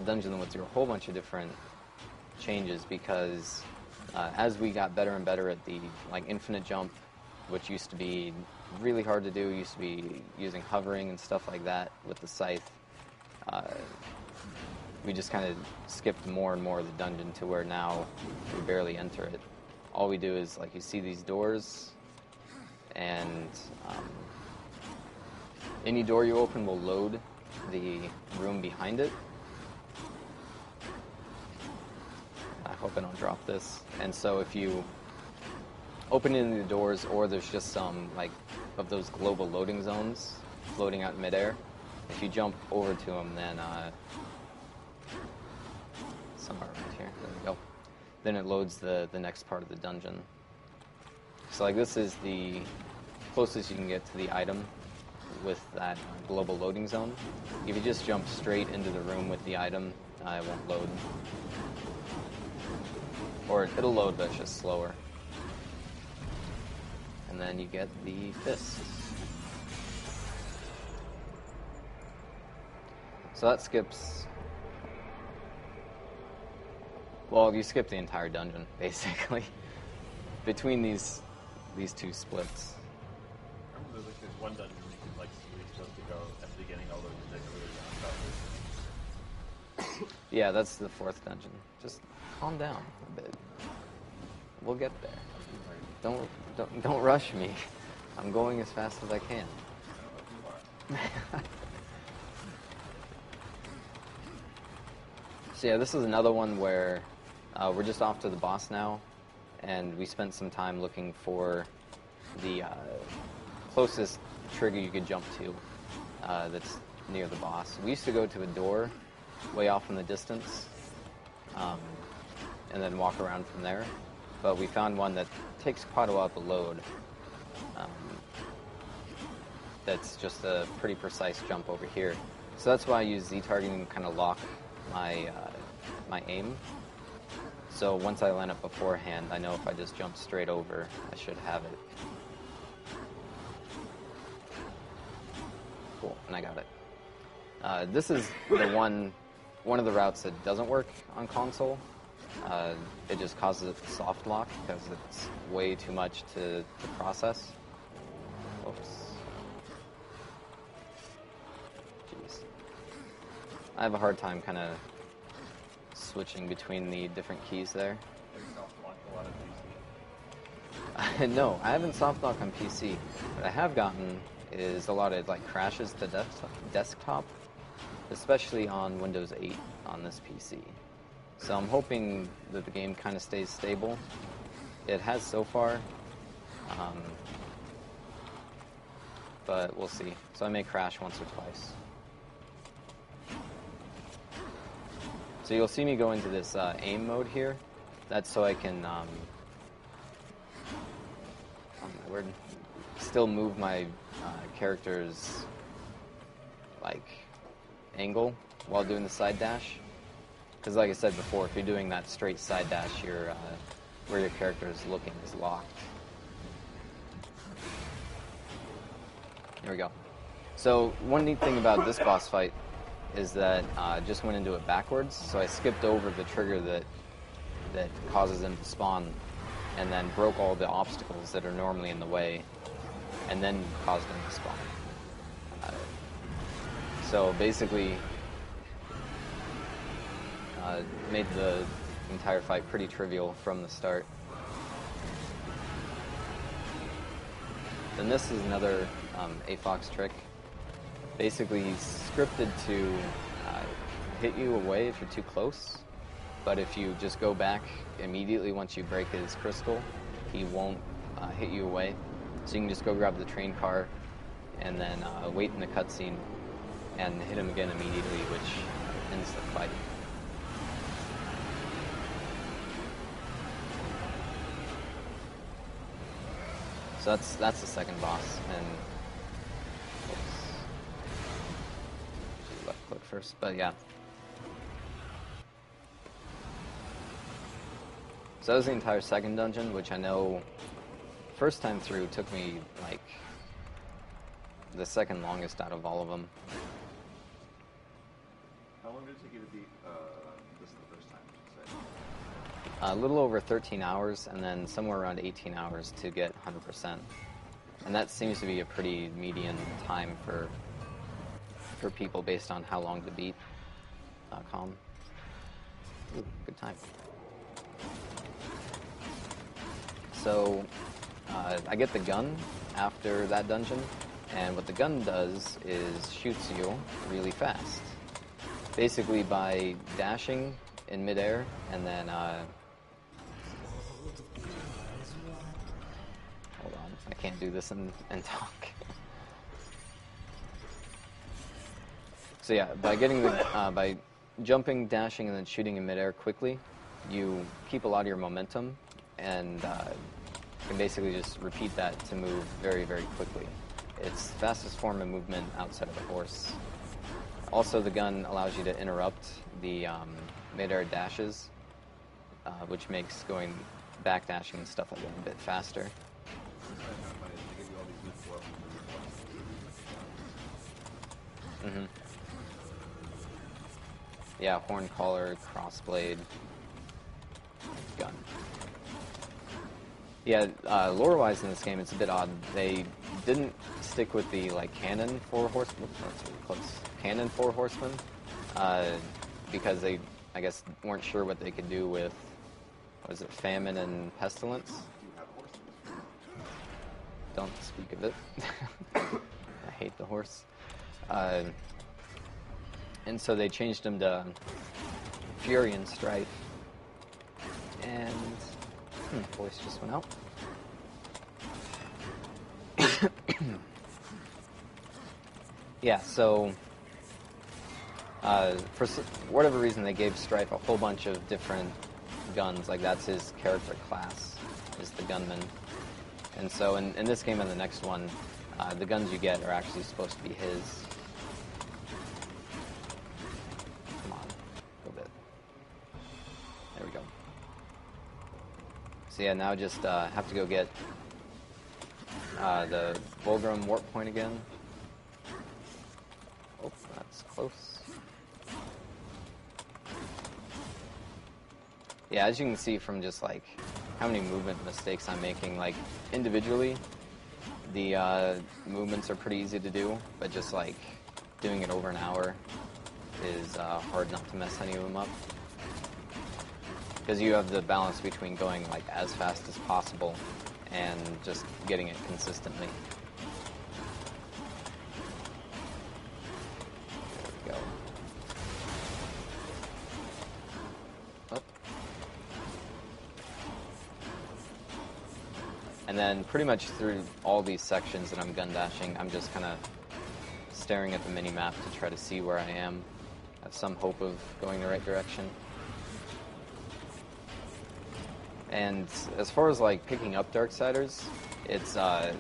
dungeon with a whole bunch of different changes, because as we got better and better at the like infinite jump, which used to be really hard to do, used to be using hovering and stuff like that with the scythe, we just kind of skipped more and more of the dungeon to where now we barely enter it. All we do is like you see these doors, and any door you open will load the room behind it. I hope I don't drop this. And so if you open any of the doors, or there's just some like of those global loading zones floating out in midair, if you jump over to them, then somewhere around here, there we go, then it loads the next part of the dungeon. So like this is the closest you can get to the item with that global loading zone. If you just jump straight into the room with the item, it won't load. Or it'll load, but it's just slower. And then you get the fist. So that skips... Well, you skip the entire dungeon, basically, between these two splits. I remember there's one dungeon where you could, like, see where you're supposed to go at the beginning, although you didn't really. Yeah, that's the fourth dungeon. Just calm down a bit. We'll get there. Don't rush me. I'm going as fast as I can. So yeah, this is another one where we're just off to the boss now, and we spent some time looking for the closest trigger you could jump to that's near the boss. We used to go to a door way off in the distance, and then walk around from there. But we found one that takes quite a while to load. That's just a pretty precise jump over here. So that's why I use Z-targeting to kind of lock my aim. So once I line up beforehand, I know if I just jump straight over, I should have it. Cool, and I got it. This is the one of the routes that doesn't work on console. It just causes it to soft lock because it's way too much to process. Oops. Jeez. I have a hard time kind of switching between the different keys there. No, I haven't soft locked on PC. What I have gotten is a lot of like crashes to desktop, especially on Windows 8 on this PC. So I'm hoping that the game kind of stays stable. It has so far, but we'll see. So I may crash once or twice. So you'll see me go into this aim mode here. That's so I can still move my character's like angle while doing the side dash. Because like I said before, if you're doing that straight side dash, where your character is looking is locked. Here we go. So one neat thing about this boss fight is that I just went into it backwards, so I skipped over the trigger that causes him to spawn, and then broke all the obstacles that are normally in the way, and then caused him to spawn. So basically, made the entire fight pretty trivial from the start. Then this is another AFOX trick. Basically, he's scripted to hit you away if you're too close, but if you just go back immediately once you break his crystal, he won't hit you away. So you can just go grab the train car and then wait in the cutscene and hit him again immediately, which ends the fight. So that's the second boss, and left click first, but yeah. So that was the entire second dungeon, which I know first time through took me like the second longest out of all of them. How long did it take you to beat this the first time, would you say? A little over 13 hours, and then somewhere around 18 hours to get 100%. And that seems to be a pretty median time for people based on how long to beat.com. Ooh, good time. So, I get the gun after that dungeon, and what the gun does is shoots you really fast. Basically by dashing in midair, and then, hold on, I can't do this and talk. So yeah, by getting the, by jumping, dashing, and then shooting in midair quickly, you keep a lot of your momentum, and can basically just repeat that to move very, very quickly. It's the fastest form of movement outside of the horse. Also, the gun allows you to interrupt the mid-air dashes, which makes going back dashing and stuff like that a bit faster. Mm-hmm. Yeah, horn collar, crossblade, gun. Yeah, lore-wise in this game, it's a bit odd. They didn't stick with the canon four horsemen. That's really close. Canon four horsemen, because they, I guess, weren't sure what they could do with, what is it, famine and pestilence. Don't speak of it. I hate the horse. And so they changed them to Fury and Strife. And voice just went out. Yeah, so for whatever reason they gave Strife a whole bunch of different guns. Like that's his character class, is the gunman. And so in this game and the next one, the guns you get are actually supposed to be his. Come on, go bit. There we go. So yeah, now just have to go get the Volgrim warp point again. Oh, that's close. Yeah, as you can see from just how many movement mistakes I'm making, individually, the movements are pretty easy to do, but just doing it over an hour is hard not to mess any of them up. Because you have the balance between going as fast as possible and just getting it consistently. There we go. Up. And then pretty much through all these sections that I'm gun dashing, I'm just kind of staring at the mini-map to try to see where I am. Have some hope of going the right direction. And as far as picking up Darksiders, it's I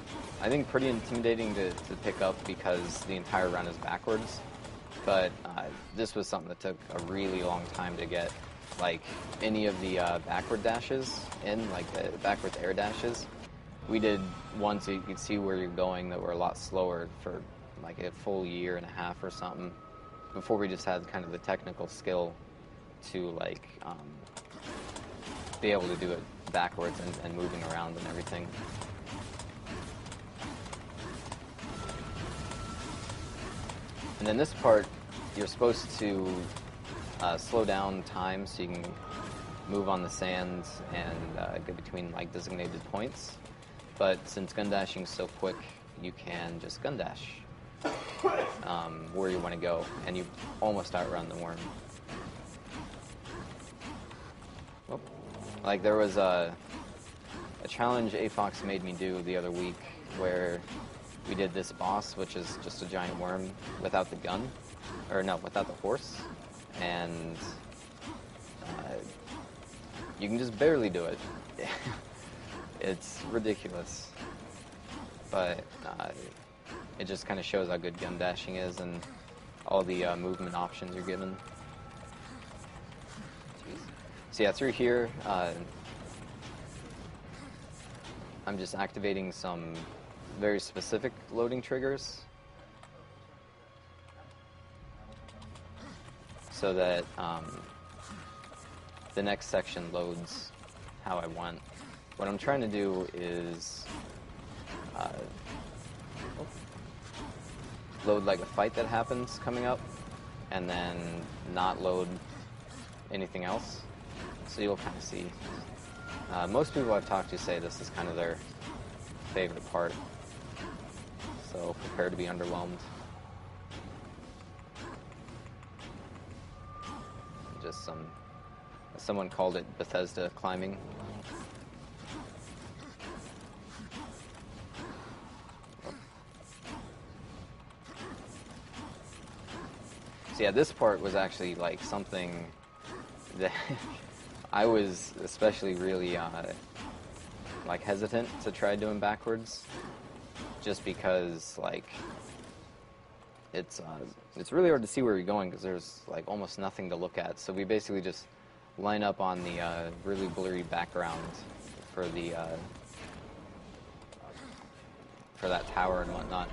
think pretty intimidating to pick up because the entire run is backwards. But this was something that took a really long time to get. Any of the backward dashes in, the backwards air dashes, we did ones so you could see where you're going that were a lot slower for like a full year and a half or something before we just had kind of the technical skill to like be able to do it backwards and moving around and everything. And then this part, you're supposed to slow down time so you can move on the sand and get between like designated points. But since gun dashing is so quick, you can just gun dash where you want to go, and you almost outrun the worm. Oh. Like there was a challenge AFox made me do the other week where we did this boss, which is just a giant worm without the gun, or no, without the horse, and you can just barely do it. It's ridiculous, but it just kind of shows how good gun dashing is and all the movement options you're given. Jeez. So yeah, through here, I'm just activating some very specific loading triggers so that the next section loads how I want. What I'm trying to do is load like a fight that happens coming up and then not load anything else. So you'll kind of see. Most people I've talked to say this is kind of their favorite part. So prepare to be underwhelmed. Just someone called it Bethesda climbing. So yeah, this part was actually like something that I was especially really like hesitant to try doing backwards, just because like it's really hard to see where you're going because there's like almost nothing to look at. So we basically just line up on the really blurry background for the for that tower and whatnot,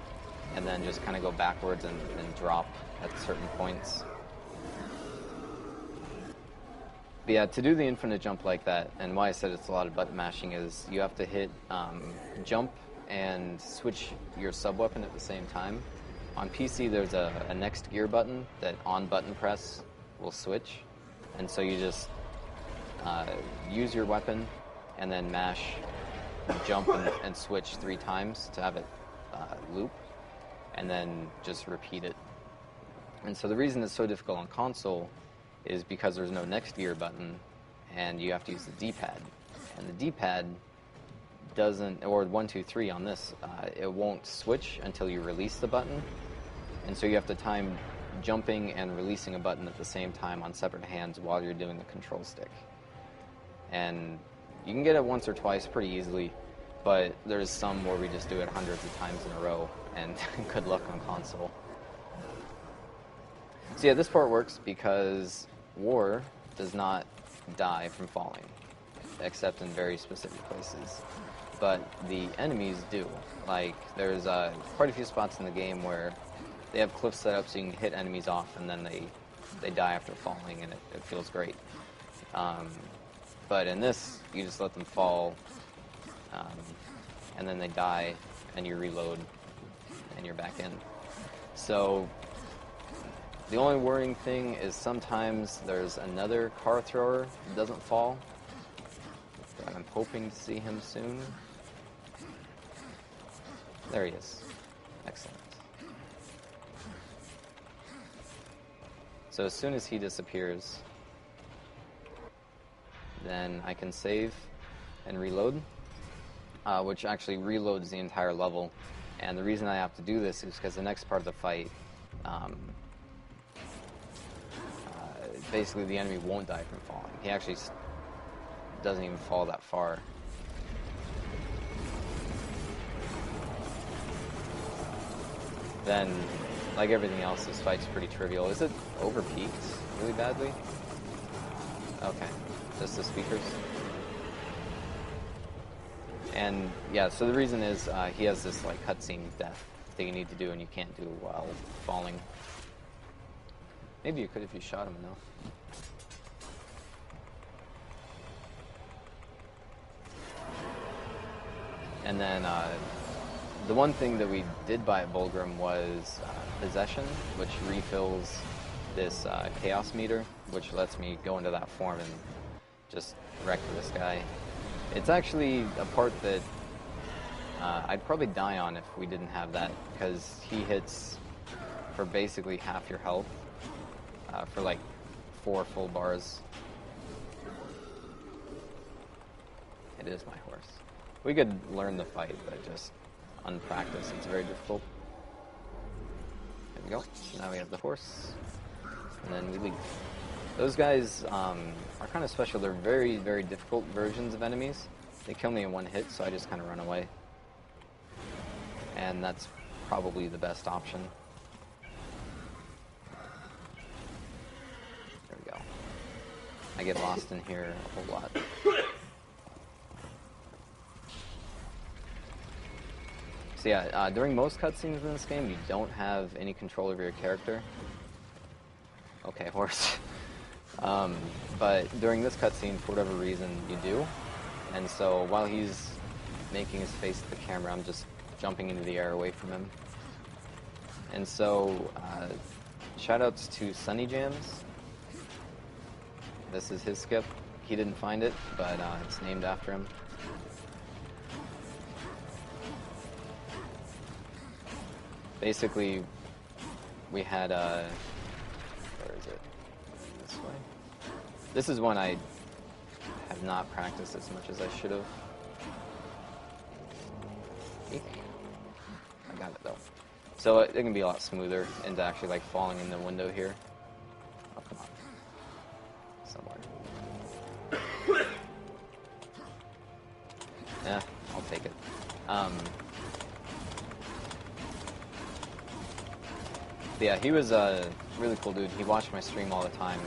and then just kind of go backwards and drop at certain points. But yeah, to do the infinite jump like that, and why I said it's a lot of button mashing, is you have to hit jump and switch your sub-weapon at the same time. On PC, there's a next gear button that on button press will switch, and so you just use your weapon and then mash jump and switch 3 times to have it loop, and then just repeat it. And so the reason it's so difficult on console is because there's no next gear button, and you have to use the D-pad. And the D-pad doesn't, or 1, 2, 3 on this, it won't switch until you release the button. And so you have to time jumping and releasing a button at the same time on separate hands while you're doing the control stick. And you can get it once or twice pretty easily, but there's some where we just do it hundreds of times in a row, and good luck on console. So yeah, this part works because War does not die from falling, except in very specific places. But the enemies do. Like, there's quite a few spots in the game where they have cliffs set up so you can hit enemies off, and then they die after falling, and it feels great. But in this, you just let them fall, and then they die, and you reload, and you're back in. So the only worrying thing is sometimes there's another car thrower that doesn't fall. I'm hoping to see him soon. There he is. Excellent. So as soon as he disappears, then I can save and reload, which actually reloads the entire level. And the reason I have to do this is because the next part of the fight, basically the enemy won't die from falling. He actually doesn't even fall that far. Then, like everything else, this fight's pretty trivial. Is it overpeaked really badly? Okay, just the speakers. And yeah, so the reason is he has this like cutscene death thing you need to do and you can't do while falling. Maybe you could if you shot him enough. And then the one thing that we did buy at Bulgrim was Possession, which refills this Chaos meter, which lets me go into that form and just wreck this guy. It's actually a part that I'd probably die on if we didn't have that, because he hits for basically half your health for like 4 full bars. It is my horse. We could learn the fight, but just unpracticed, it's very difficult. There we go. Now we have the horse, and then we leave. Those guys are kind of special. They're very, very difficult versions of enemies. They kill me in one hit, so I just kind of run away. And that's probably the best option. There we go. I get lost in here a whole lot. So yeah, during most cutscenes in this game, you don't have any control over your character. Okay, horse. But during this cutscene, for whatever reason, you do. And so while he's making his face to the camera, I'm just jumping into the air away from him. And so, shoutouts to Sunny Jams. This is his skip. He didn't find it, but it's named after him. Basically, we had, where is it? This way? This is one I have not practiced as much as I should have. I got it though. So it can be a lot smoother into actually like falling in the window here. Oh, come on. Somewhere. Yeah, I'll take it. Yeah, he was a really cool dude. He watched my stream all the time.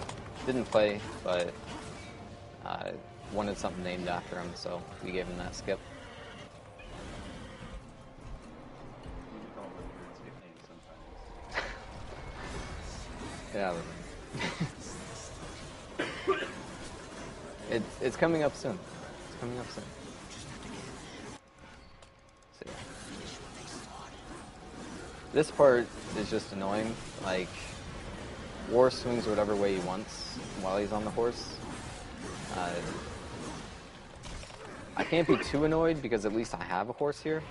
Didn't play, but wanted something named after him, so we gave him that skip. Yeah. It's coming up soon. It's coming up soon. So, yeah. This part is just annoying. Like, War swings whatever way he wants while he's on the horse. I can't be too annoyed because at least I have a horse here.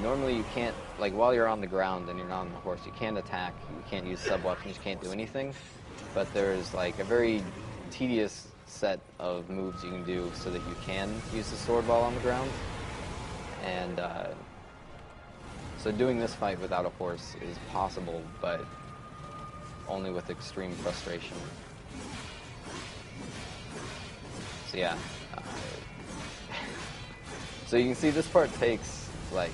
Normally you can't, like while you're on the ground and you're not on the horse, you can't attack, you can't use sub-weapons, you can't do anything. But there's like a very tedious set of moves you can do so that you can use the sword while on the ground. And so doing this fight without a horse is possible, but only with extreme frustration. So yeah. So you can see this part takes like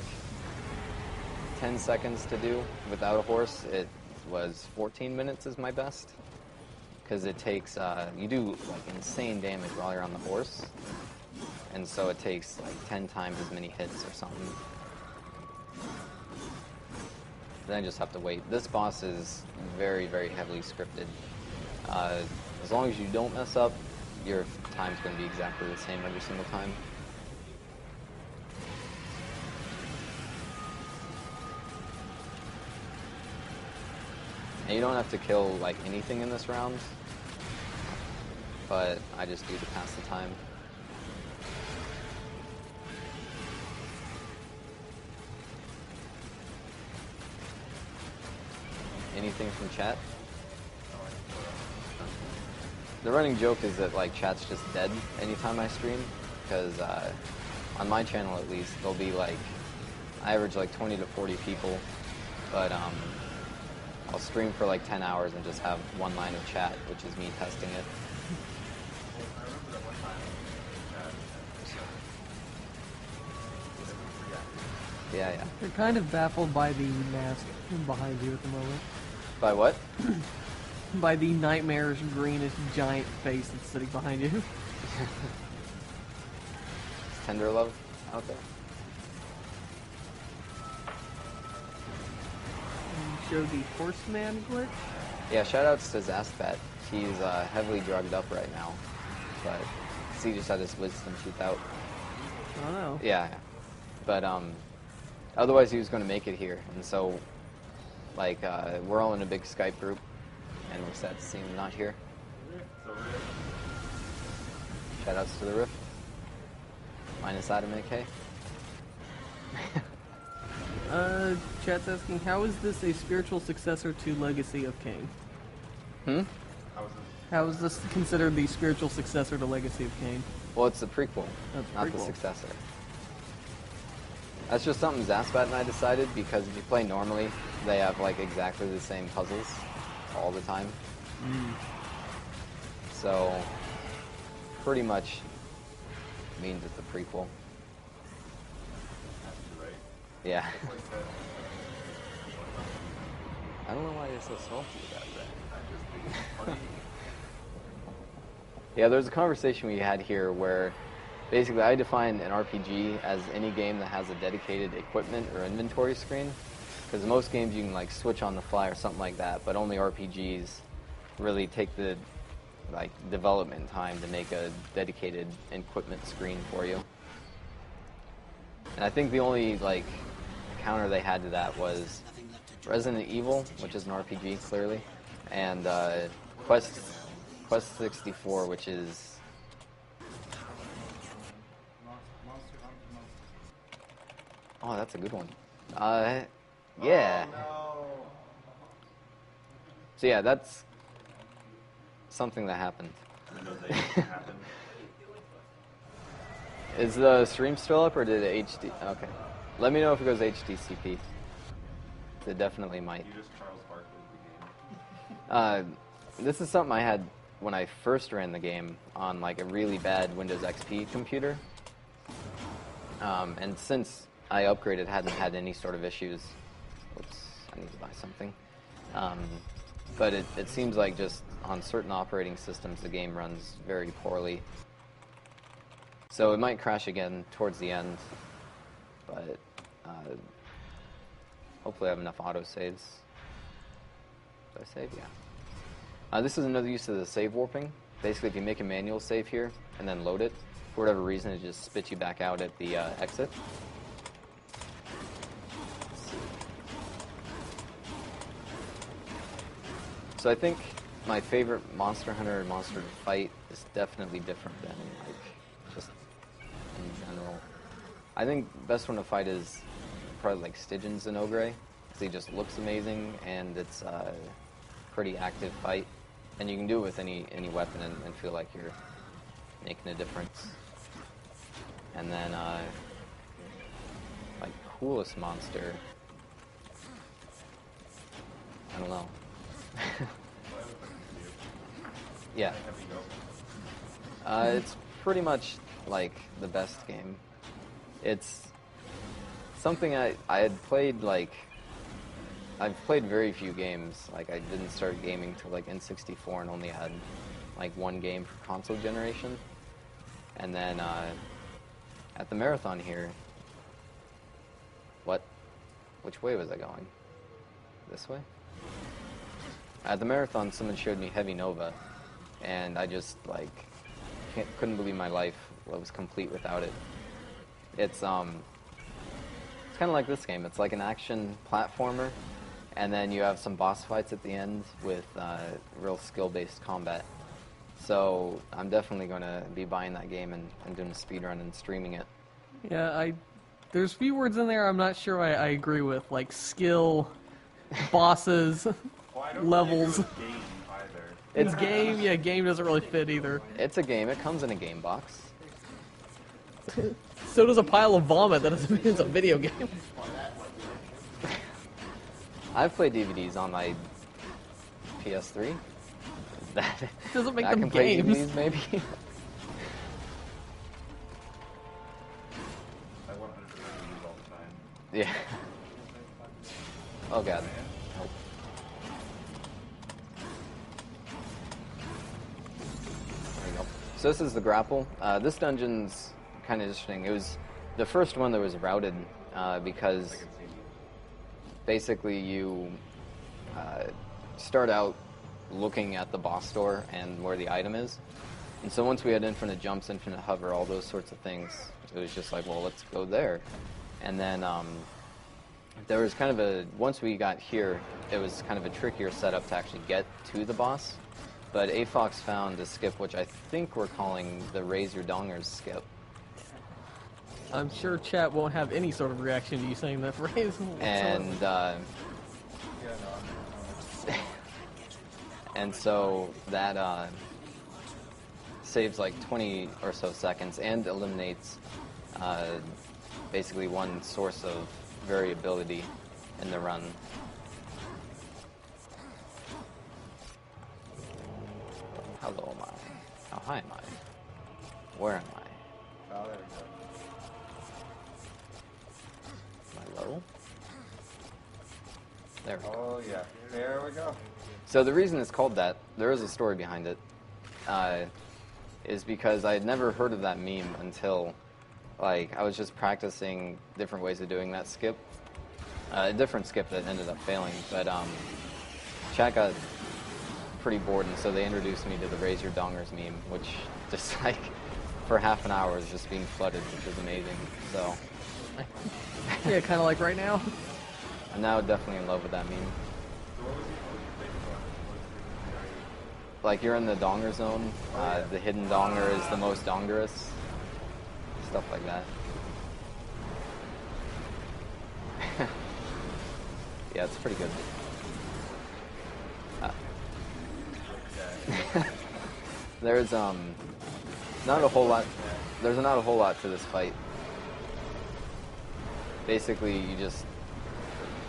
10 seconds to do without a horse. It was 14 minutes is my best. Because it takes, you do like insane damage while you're on the horse. And so it takes like 10 times as many hits or something. Then I just have to wait. This boss is very, very heavily scripted. As long as you don't mess up, your time's going to be exactly the same every single time. And you don't have to kill like anything in this round, but I just do to pass the time. Anything from chat? The running joke is that like chat's just dead anytime I stream, because on my channel at least there'll be like, I average like 20 to 40 people, but I'll stream for like 10 hours and just have one line of chat, which is me testing it. Yeah, yeah. You're kind of baffled by the mask behind you at the moment. By what? By the nightmarish, greenish, giant face that's sitting behind you. It's tender love out there. show the Horseman glitch. Yeah, shoutouts to Zaspat. He's heavily drugged up right now, but he just had his wisdom tooth out. I don't know. Yeah, but otherwise he was going to make it here, and so like we're all in a big Skype group, and we're sad to see him not here. Shoutouts to the Rift. Minus Adam AK. Chat's asking, how is this a spiritual successor to Legacy of Kain? How is this considered the spiritual successor to Legacy of Kain? Well, it's the prequel, not the successor. That's just something Zaspat and I decided, because if you play normally, they have like exactly the same puzzles all the time. So, pretty much means it's a prequel. Yeah. I don't know why you're so salty about that. Yeah, there's a conversation we had here where basically I define an RPG as any game that has a dedicated equipment or inventory screen, because most games you can like switch on the fly or something like that, but only RPGs really take the like development time to make a dedicated equipment screen for you. And I think the only like counter they had to that was Resident Evil, which is an RPG clearly, and Quest 64, which is oh, that's a good one. Yeah. So yeah, that's something that happened. Is the stream still up, or did it HD? Okay. Let me know if it goes HDCP. It definitely might. You just Charles Barkley the game. This is something I had when I first ran the game on like a really bad Windows XP computer. And since I upgraded, hadn't had any sort of issues. Oops, I need to buy something. But it seems like just on certain operating systems the game runs very poorly. So it might crash again towards the end, but hopefully I have enough autosaves. Did I save? Yeah. This is another use of the save warping. Basically, if you make a manual save here and then load it, for whatever reason, it just spits you back out at the exit. So I think my favorite Monster Hunter monster to fight is definitely different than like just in general. I think best one to fight is probably like Stygian Zenogre, because he just looks amazing and it's a pretty active fight, and you can do it with any weapon and feel like you're making a difference. And then like coolest monster, I don't know. Yeah. It's pretty much like the best game. It's something I had played, like, I've played very few games. Like, I didn't start gaming till like N64 and only had like one game for console generation. And then at the marathon here, which way was I going? This way? At the marathon, someone showed me Heavy Nova, and I just like couldn't believe my life was complete without it. It's kind of like this game. It's like an action platformer, and then you have some boss fights at the end with real skill-based combat. So I'm definitely going to be buying that game and doing a speedrun and streaming it. Yeah, there's a few words in there I'm not sure I agree with, like skill, bosses, levels. It's game, yeah, game doesn't really fit either. It's a game. It comes in a game box. So does a pile of vomit. That doesn't mean it's a video game. I've played DVDs on my PS3. That doesn't make that them can play games. DVDs, maybe. I 100% use all the time. Yeah. Oh god. Help. There you go. So this is the grapple. This dungeon's kind of interesting. It was the first one that was routed because basically you start out looking at the boss door and where the item is. And so once we had infinite jumps, infinite hover, all those sorts of things, it was just like, well, let's go there. And then there was kind of a, once we got here, it was kind of a trickier setup to actually get to the boss. But AFox found a skip, which I think we're calling the Raise Your Dongers skip. I'm sure chat won't have any sort of reaction to you saying that phrase. And and so that saves like 20 or so seconds and eliminates basically one source of variability in the run. How low am I? How high am I? Where am I? Oh, there we go. Am I low? There we go. Oh, yeah. There we go. So the reason it's called that, there is a story behind it, is because I had never heard of that meme until, like, I was just practicing different ways of doing that skip. A different skip that ended up failing, but chat got pretty bored, and so they introduced me to the Raise Your Dongers meme, which just, like, for half an hour was just being flooded, which was amazing, so. Yeah, kind of like right now. I'm now definitely in love with that meme. Like, you're in the donger zone, the hidden donger is the most dongerous, stuff like that. Yeah, it's pretty good. There's not a whole lot. There's not a whole lot to this fight. Basically, you just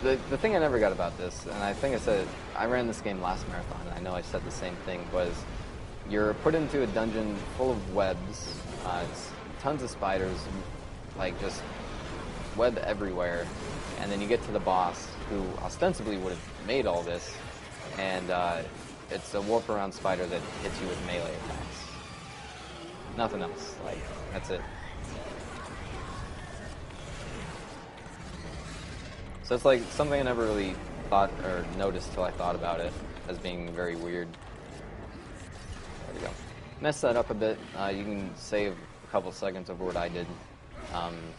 the thing I never got about this, and I think I said I ran this game last marathon, and I know I said the same thing, was you're put into a dungeon full of webs, it's tons of spiders, like just web everywhere, and then you get to the boss, who ostensibly would have made all this, and it's a warp around spider that hits you with melee attacks. Nothing else. Like, that's it. So it's like something I never really thought or noticed till I thought about it as being very weird. There we go. Mess that up a bit. You can save a couple seconds over what I did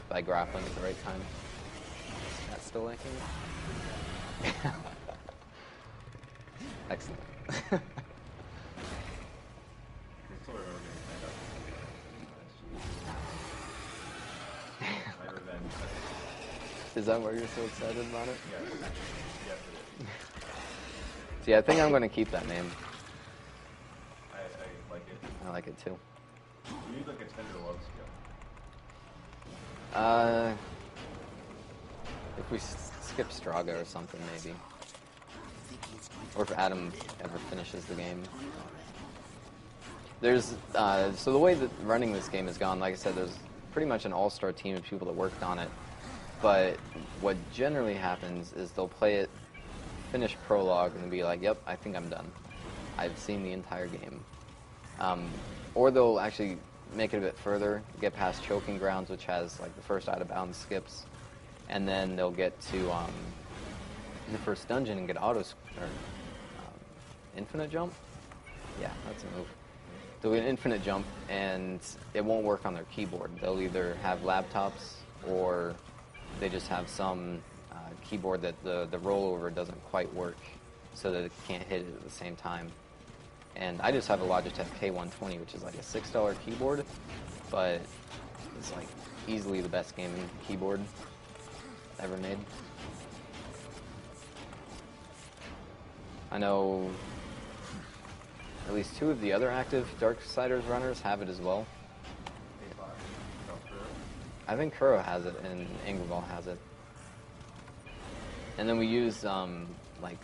by grappling at the right time. Is that still liking it? Excellent. Is that why you're so excited about it? Yes, it is. See, I think I'm going to keep that name. I like it. I like it too. You need like a tender love skill. If we skip Straga or something, maybe. Or if Adam ever finishes the game. There's, so the way that running this game has gone, like I said, there's pretty much an all-star team of people that worked on it. But what generally happens is they'll play it, finish Prologue, and be like, yep, I think I'm done. I've seen the entire game. Or they'll actually make it a bit further, get past Choking Grounds, which has like the first out-of-bounds skips, and then they'll get to the first dungeon and get infinite jump? Yeah, that's a move. They'll get infinite jump, and it won't work on their keyboard. They'll either have laptops, or they just have some keyboard that the rollover doesn't quite work, so that it can't hit it at the same time. And I just have a Logitech K120, which is like a $6 keyboard, but it's like easily the best gaming keyboard ever made. I know at least 2 of the other active Darksiders runners have it as well. I think Kuro has it and Ingreval has it. And then we use like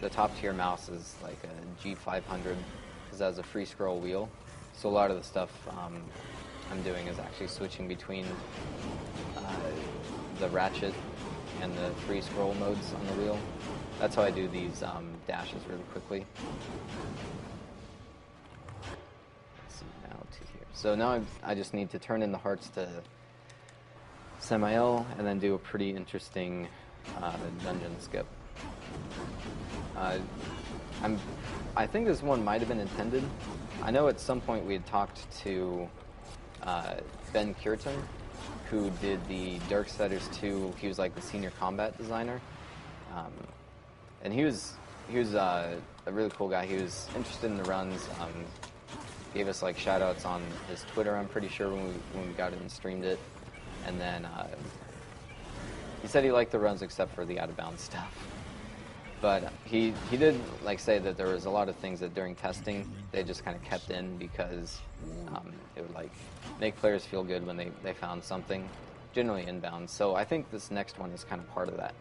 the top tier mouse is like a G500 because it has a free scroll wheel. So a lot of the stuff I'm doing is actually switching between the ratchet and the free scroll modes on the wheel. That's how I do these dashes really quickly. Let's see now to here. So now I just need to turn in the hearts to Samael and then do a pretty interesting dungeon skip. I think this one might have been intended. I know at some point we had talked to Ben Curtin, who did the Darksiders 2. He was like the senior combat designer, and he was a really cool guy. He was interested in the runs. Gave us like shout outs on his Twitter, I'm pretty sure, when we got it and streamed it. And then he said he liked the runs except for the out of bounds stuff. But he did like say that there was a lot of things that during testing they just kind of kept in because it would like make players feel good when they found something, generally inbound. So I think this next one is kind of part of that.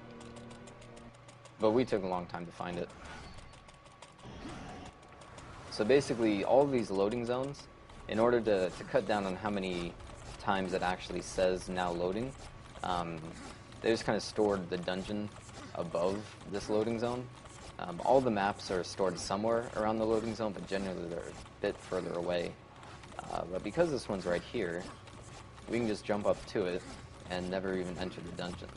But we took a long time to find it. So basically, all of these loading zones, in order to cut down on how many times it actually says now loading, they just kind of stored the dungeon above this loading zone. All the maps are stored somewhere around the loading zone, but generally they're a bit further away. But because this one's right here, we can just jump up to it and never even enter the dungeon.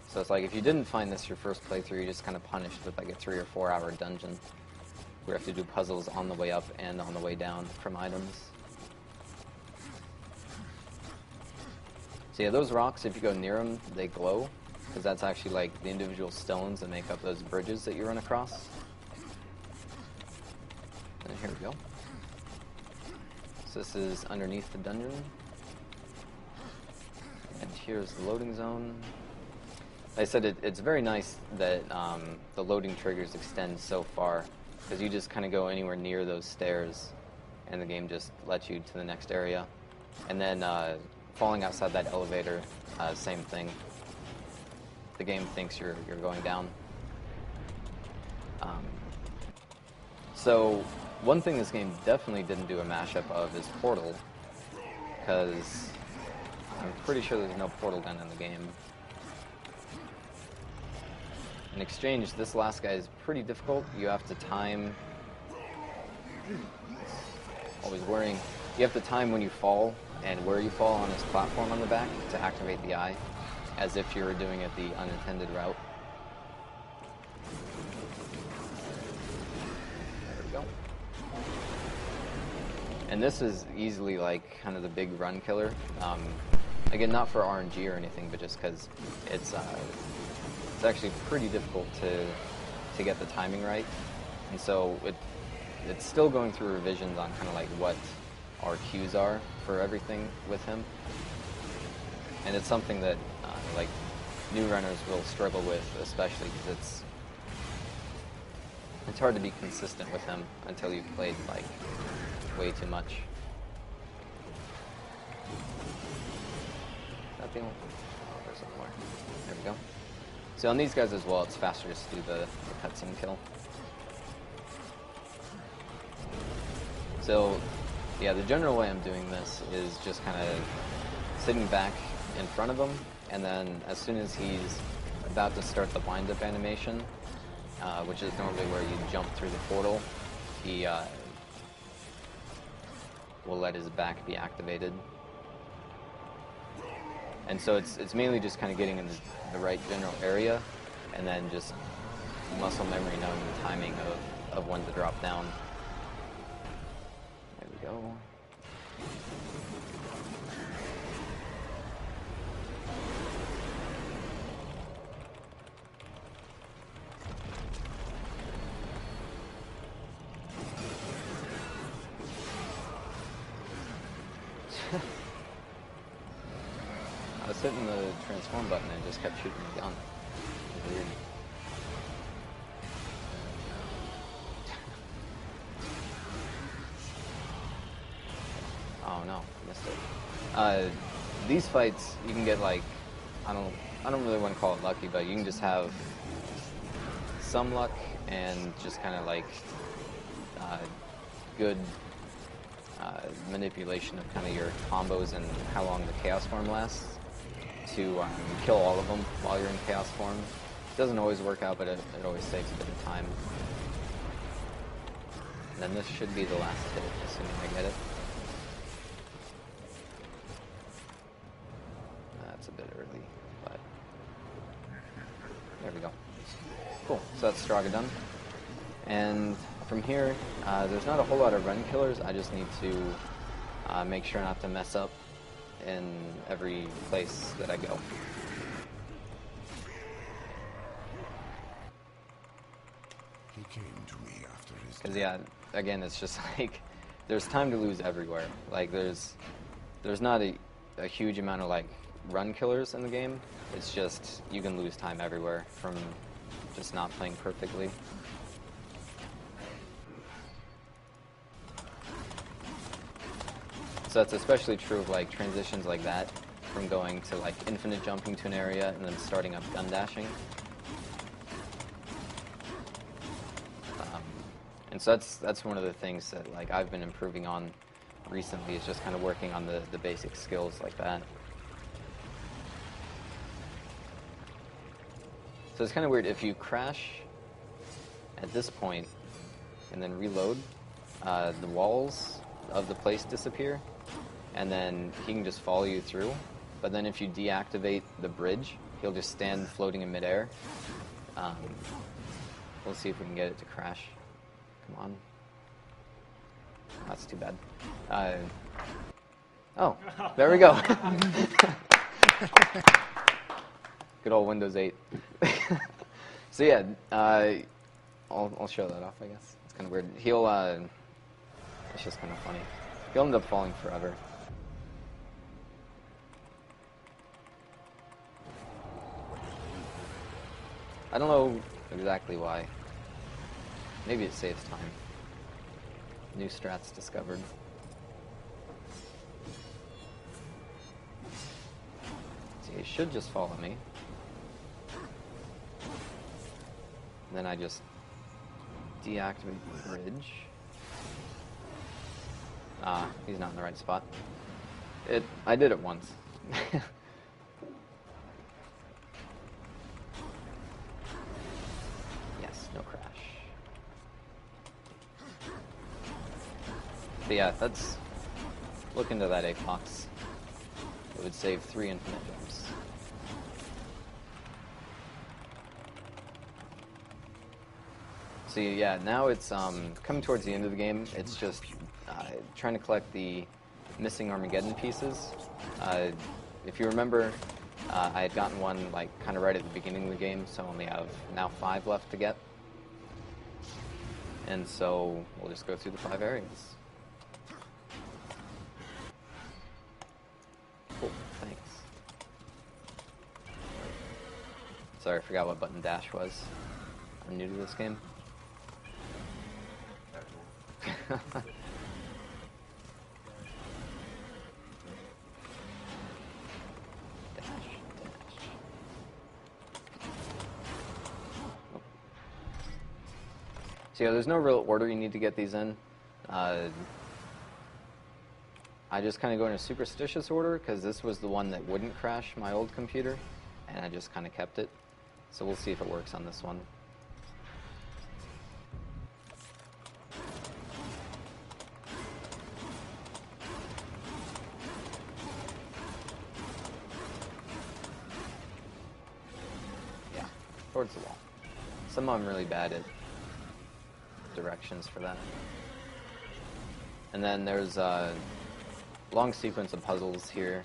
So it's like if you didn't find this your first playthrough, you're just kind of punished with like a 3 or 4 hour dungeon where you have to do puzzles on the way up and on the way down from items. So yeah, those rocks, if you go near them, they glow, because that's actually like the individual stones that make up those bridges that you run across. And here we go. So this is underneath the dungeon. And here's the loading zone. Like I said, it's very nice that the loading triggers extend so far, because you just kind of go anywhere near those stairs and the game just lets you to the next area. And then falling outside that elevator, same thing. The game thinks you're going down. So one thing this game definitely didn't do a mashup of is Portal, because I'm pretty sure there's no Portal gun in the game. In exchange, this last guy is pretty difficult. You have to time... Always worrying. You have to time when you fall and where you fall on this platform on the back to activate the eye, as if you were doing it the unintended route. There we go. And this is easily like kind of the big run killer. Again, not for RNG or anything, but just because it's actually pretty difficult to get the timing right. And so it's still going through revisions on kind of like what our cues are for everything with him. And it's something that like new runners will struggle with, especially because it's hard to be consistent with him until you've played like way too much. That thing? Oh, there's one more. There we go. So on these guys as well, it's faster just to do the cutscene kill. So, yeah, the general way I'm doing this is just kind of sitting back in front of him, and then as soon as he's about to start the wind-up animation, which is normally where you jump through the portal, he will let his back be activated. And so it's mainly just kind of getting in the right general area, and then just muscle memory knowing the timing of when to drop down. There we go. I was hitting the transform button and it just kept shooting the gun. It was weird. Oh no, I missed it. These fights you can get like I don't really want to call it lucky, but you can just have some luck and just kind of like good manipulation of kind of your combos and how long the chaos form lasts to kill all of them while you're in chaos form. It doesn't always work out, but it always saves a bit of time. And then this should be the last hit, assuming I get it. That's a bit early, but there we go. Cool, so that's Straga done. And from here, there's not a whole lot of run killers. I just need to make sure not to mess up in every place that I go. He came to me after his Because yeah, again, it's just like there's time to lose everywhere. Like there's not a huge amount of like run killers in the game. It's just you can lose time everywhere from just not playing perfectly. So that's especially true of like transitions like that, from going to like infinite jumping to an area and then starting up gun dashing. And so that's one of the things that like I've been improving on recently, is just kind of working on the basic skills like that. So it's kind of weird, if you crash at this point and then reload, the walls of the place disappear, and then he can just follow you through. But then if you deactivate the bridge, he'll just stand floating in midair. We'll see if we can get it to crash. Come on. That's too bad. Oh, there we go. Good old Windows 8. So yeah, I'll show that off, I guess. It's kind of weird. It's just kind of funny. He'll end up falling forever. I don't know exactly why. Maybe it saves time. New strats discovered. See, he should just follow me. And then I just deactivate the bridge. Ah, he's not in the right spot. I did it once. Yes, no crash. But yeah, look into that Apex. It would save 3 infinite jumps. So yeah, now it's coming towards the end of the game. It's just trying to collect the missing Armageddon pieces. If you remember, I had gotten one like kind of right at the beginning of the game, so I only have now 5 left to get. And so we'll just go through the 5 areas. Cool, thanks. Sorry, I forgot what button dash was. I'm new to this game. So yeah, there's no real order you need to get these in. I just kind of go in a superstitious order because this was the one that wouldn't crash my old computer, and I just kind of kept it. So we'll see if it works on this one. Yeah, towards the wall. Somehow I'm really bad at directions for that. And then there's a long sequence of puzzles here,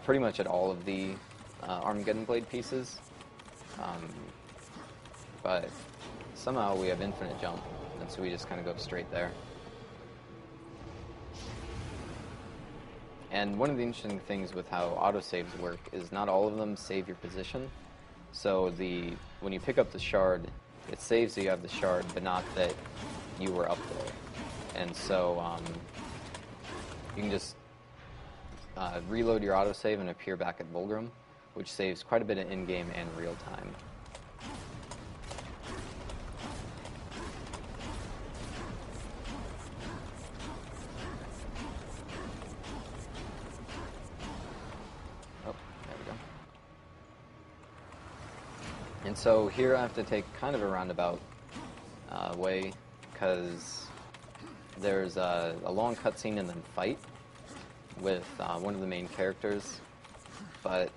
pretty much at all of the Armageddon Blade pieces, but somehow we have infinite jump, and so we just kind of go straight there. And one of the interesting things with how autosaves work is not all of them save your position. So when you pick up the shard, it saves that you have the shard, but not that you were up there. And so you can just reload your autosave and appear back at Vulgrim, which saves quite a bit of in-game and real-time. Oh, there we go. And so here I have to take kind of a roundabout way, because there's a long cutscene and then fight with one of the main characters, but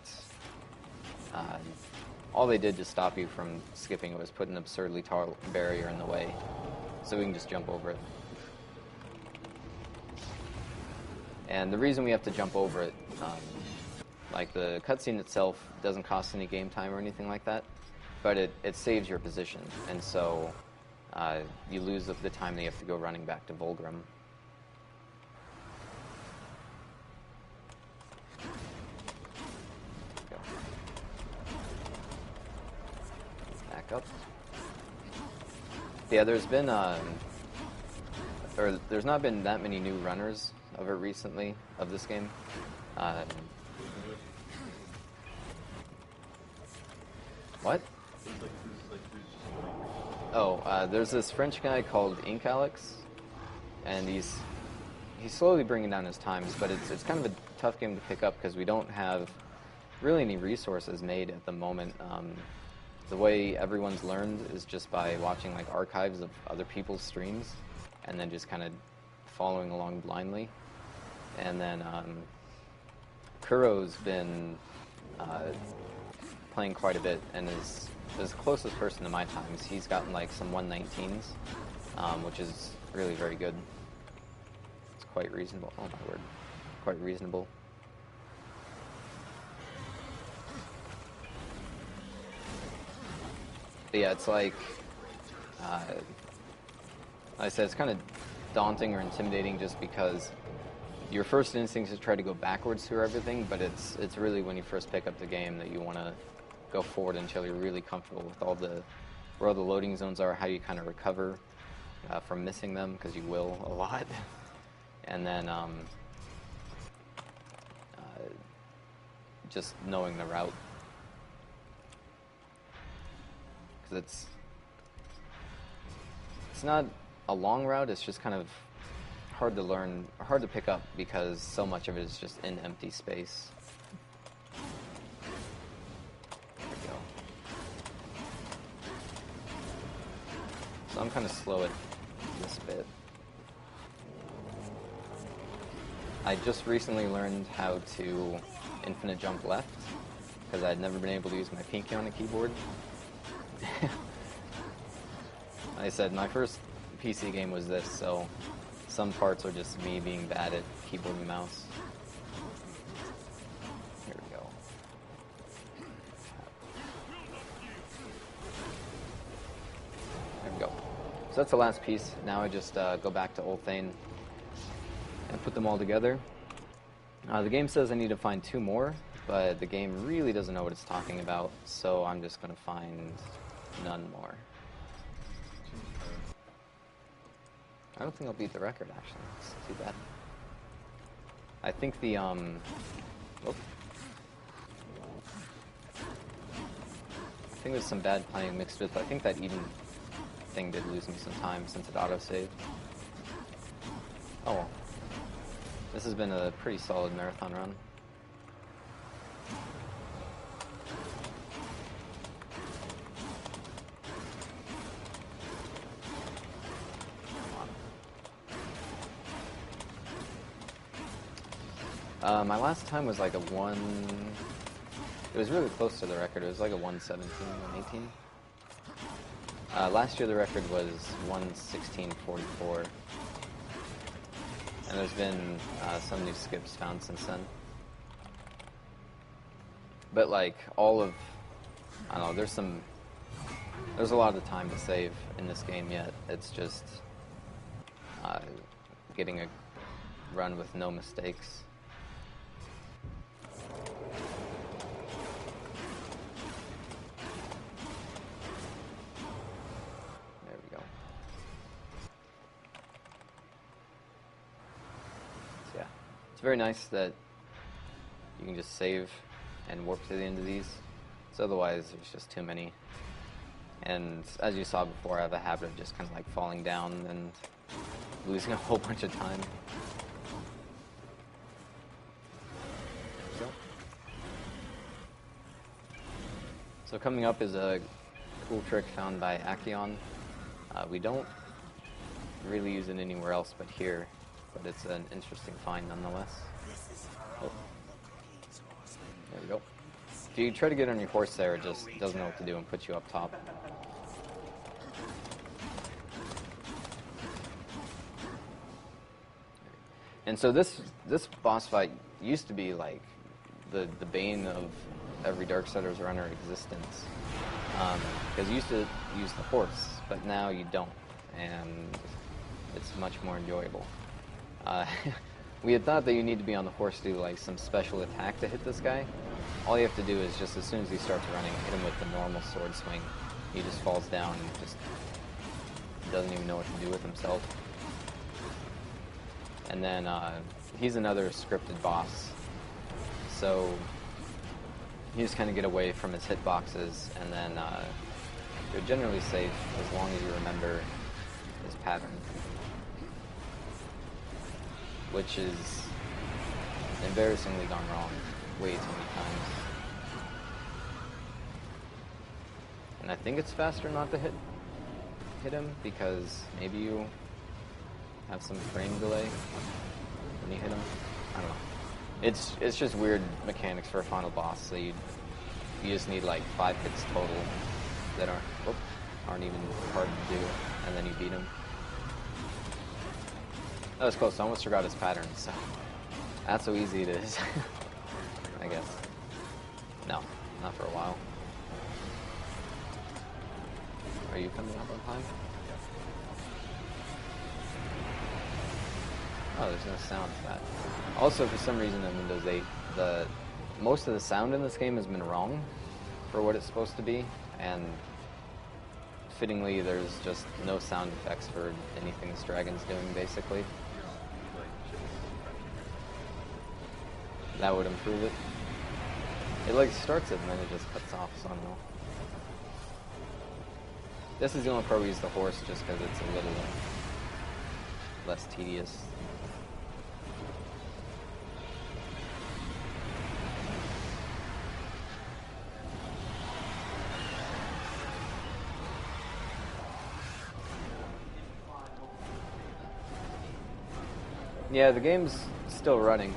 all they did to stop you from skipping it was put an absurdly tall barrier in the way, so we can just jump over it. And the reason we have to jump over it, like the cutscene itself doesn't cost any game time or anything like that, but it saves your position, and so you lose the time that you have to go running back to Volgrim. Go. Back up. Yeah, there's been there's not been that many new runners of it recently, of this game. What? Oh, there's this French guy called Ink Alex, and he's slowly bringing down his times, but it's kind of a tough game to pick up because we don't have really any resources made at the moment. The way everyone's learned is just by watching like archives of other people's streams, and then just kind of following along blindly. And then Kuro's been playing quite a bit and is the closest person to my times. He's gotten like some 119s, which is really very good. It's quite reasonable. Oh my word, quite reasonable. But yeah, it's like I said, it's kind of daunting or intimidating just because your first instinct is to try to go backwards through everything, but it's really when you first pick up the game that you want to go forward until you're really comfortable with where all the loading zones are, how you kind of recover from missing them, because you will a lot, and then just knowing the route, because it's not a long route, it's just kind of hard to learn, hard to pick up because so much of it is just in empty space. There we go. So I'm kind of slow at this bit. I just recently learned how to infinite jump left because I'd never been able to use my pinky on a keyboard. Like I said, my first PC game was this, so some parts are just me being bad at keyboard and mouse. Here we go. There we go. So that's the last piece. Now I just go back to Old Thane and put them all together. The game says I need to find 2 more, but the game really doesn't know what it's talking about, so I'm just going to find none more. I don't think I'll beat the record, actually. It's too bad. I think the, I think there's some bad playing mixed with, I think that Eden thing did lose me some time since it autosaved. Oh well. This has been a pretty solid marathon run. My last time was like a 1... It was really close to the record. It was like a 117, 118. Last year the record was 116.44. And there's been some new skips found since then. But like all of... I don't know, there's a lot of time to save in this game yet. It's just getting a run with no mistakes. It's very nice that you can just save and warp to the end of these, so otherwise there's just too many. And as you saw before, I have a habit of just kind of like falling down and losing a whole bunch of time. So coming up is a cool trick found by Akion. We don't really use it anywhere else but here. But it's an interesting find nonetheless. Oh. There we go. If you try to get on your horse there, it just doesn't know what to do and puts you up top. And so this boss fight used to be like the bane of every Darksiders runner existence. Because you used to use the horse, but now you don't, and it's much more enjoyable. We had thought that you need to be on the horse to do like some special attack to hit this guy. All you have to do is just as soon as he starts running, hit him with the normal sword swing. He just falls down and just doesn't even know what to do with himself. And then he's another scripted boss, so you just kind of get away from his hitboxes, and then you're generally safe as long as you remember his pattern, which is embarrassingly gone wrong way too many times. And I think it's faster not to hit him because maybe you have some frame delay when you hit him. I don't know. It's just weird mechanics for a final boss. So you just need like 5 hits total that aren't even hard to do, and then you beat him. That was close. I almost forgot his pattern. So that's how easy it is. I guess. No, not for a while. Are you coming up on time? Oh, there's no sound for that. Also, for some reason in Windows 8, most of the sound in this game has been wrong for what it's supposed to be, and fittingly, there's just no sound effects for anything this dragon's doing, basically. That would improve it. It like starts it and then it just cuts off, so I don't know. This is the only part we use the horse just because it's a little less tedious. Yeah, the game's still running.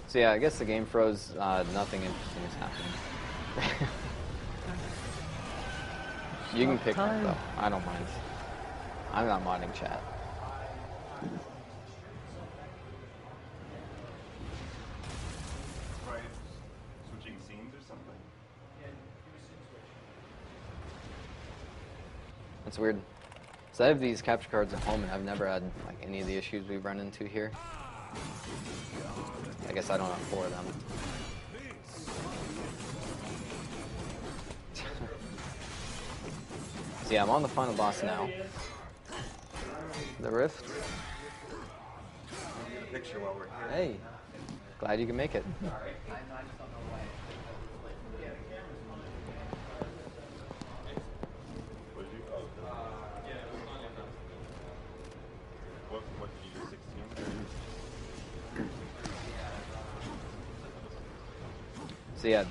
So yeah, I guess the game froze. Nothing interesting is happening. You can pick up though. I don't mind. I'm not modding chat. Right. Switching scenes or something? That's weird. So I have these capture cards at home, and I've never had like any of the issues we've run into here. I guess I don't have 4 of them. So yeah, I'm on the final boss now. The Rift. Get a picture while we're here. Hey, glad you can make it. What did you? Oh, what did you do? 16? So yeah,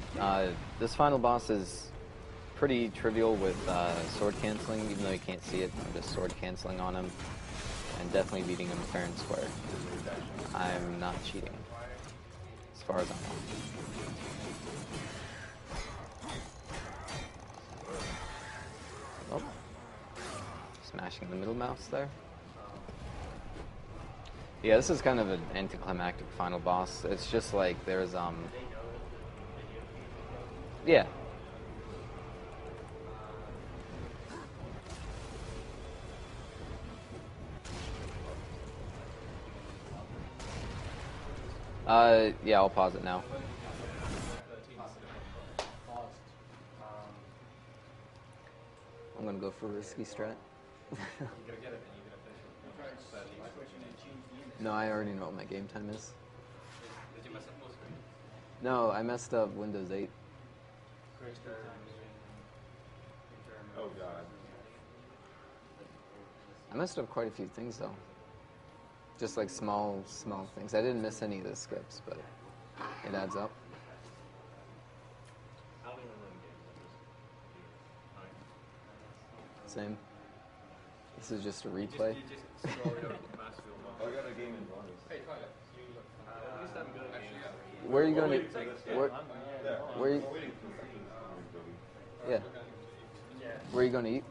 this final boss is pretty trivial with sword canceling, even though you can't see it. I'm just sword canceling on him and definitely beating him fair and square. I'm not cheating, as far as I know. Oh, smashing the middle mouse there. Yeah, this is kind of an anticlimactic final boss. It's just like there's yeah. Yeah, I'll pause it now. I'm gonna go for risky strat. No, I already know what my game time is. Did you mess up full screen? No, I messed up Windows 8. Oh god. I messed up quite a few things though. Just like small things. I didn't miss any of the skips, but it adds up. Same. This is just a replay. Oh, I got a game in bonus. Hey, try it. At least I'm good. Actually, yeah. Where are you going to? Where you? Yeah. Where are you going to eat?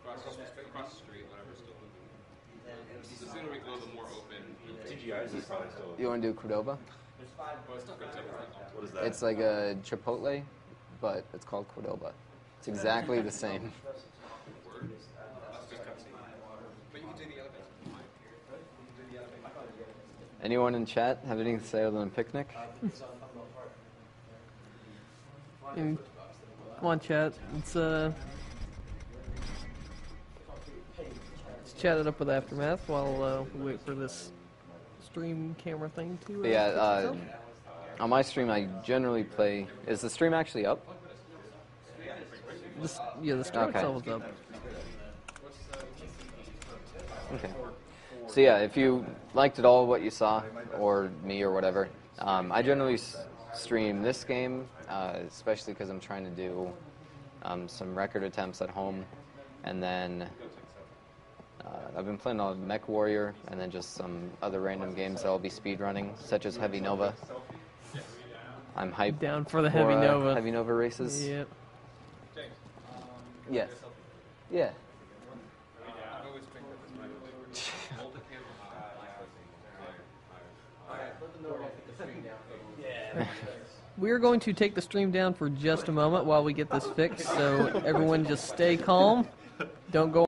Across the street, whatever's still open. The sooner we go, the more open. TGI's is probably still. You want to do Cordova? Well, it's not good stuff. What is that? It's like a Chipotle, but it's called Cordova. It's exactly the same. That's just cutscene. But you can do the other bits. Anyone in chat have anything to say other than picnic? Come on, chat. Let's chat it up with Aftermath while we wait for this stream camera thing to. But yeah, on my stream I generally play. Is the stream actually up? The stream Okay. itself is up. Okay. So yeah, if you liked it all what you saw, or me or whatever, I generally stream this game, especially because I'm trying to do some record attempts at home, and then I've been playing on Mech Warrior, and then just some other random games that I'll be speedrunning, such as Heavy Nova. I'm hyped Down for the Heavy Nova. Heavy Nova races. Yep. Yes. Yeah. We're going to take the stream down for just a moment while we get this fixed, so everyone just stay calm. Don't go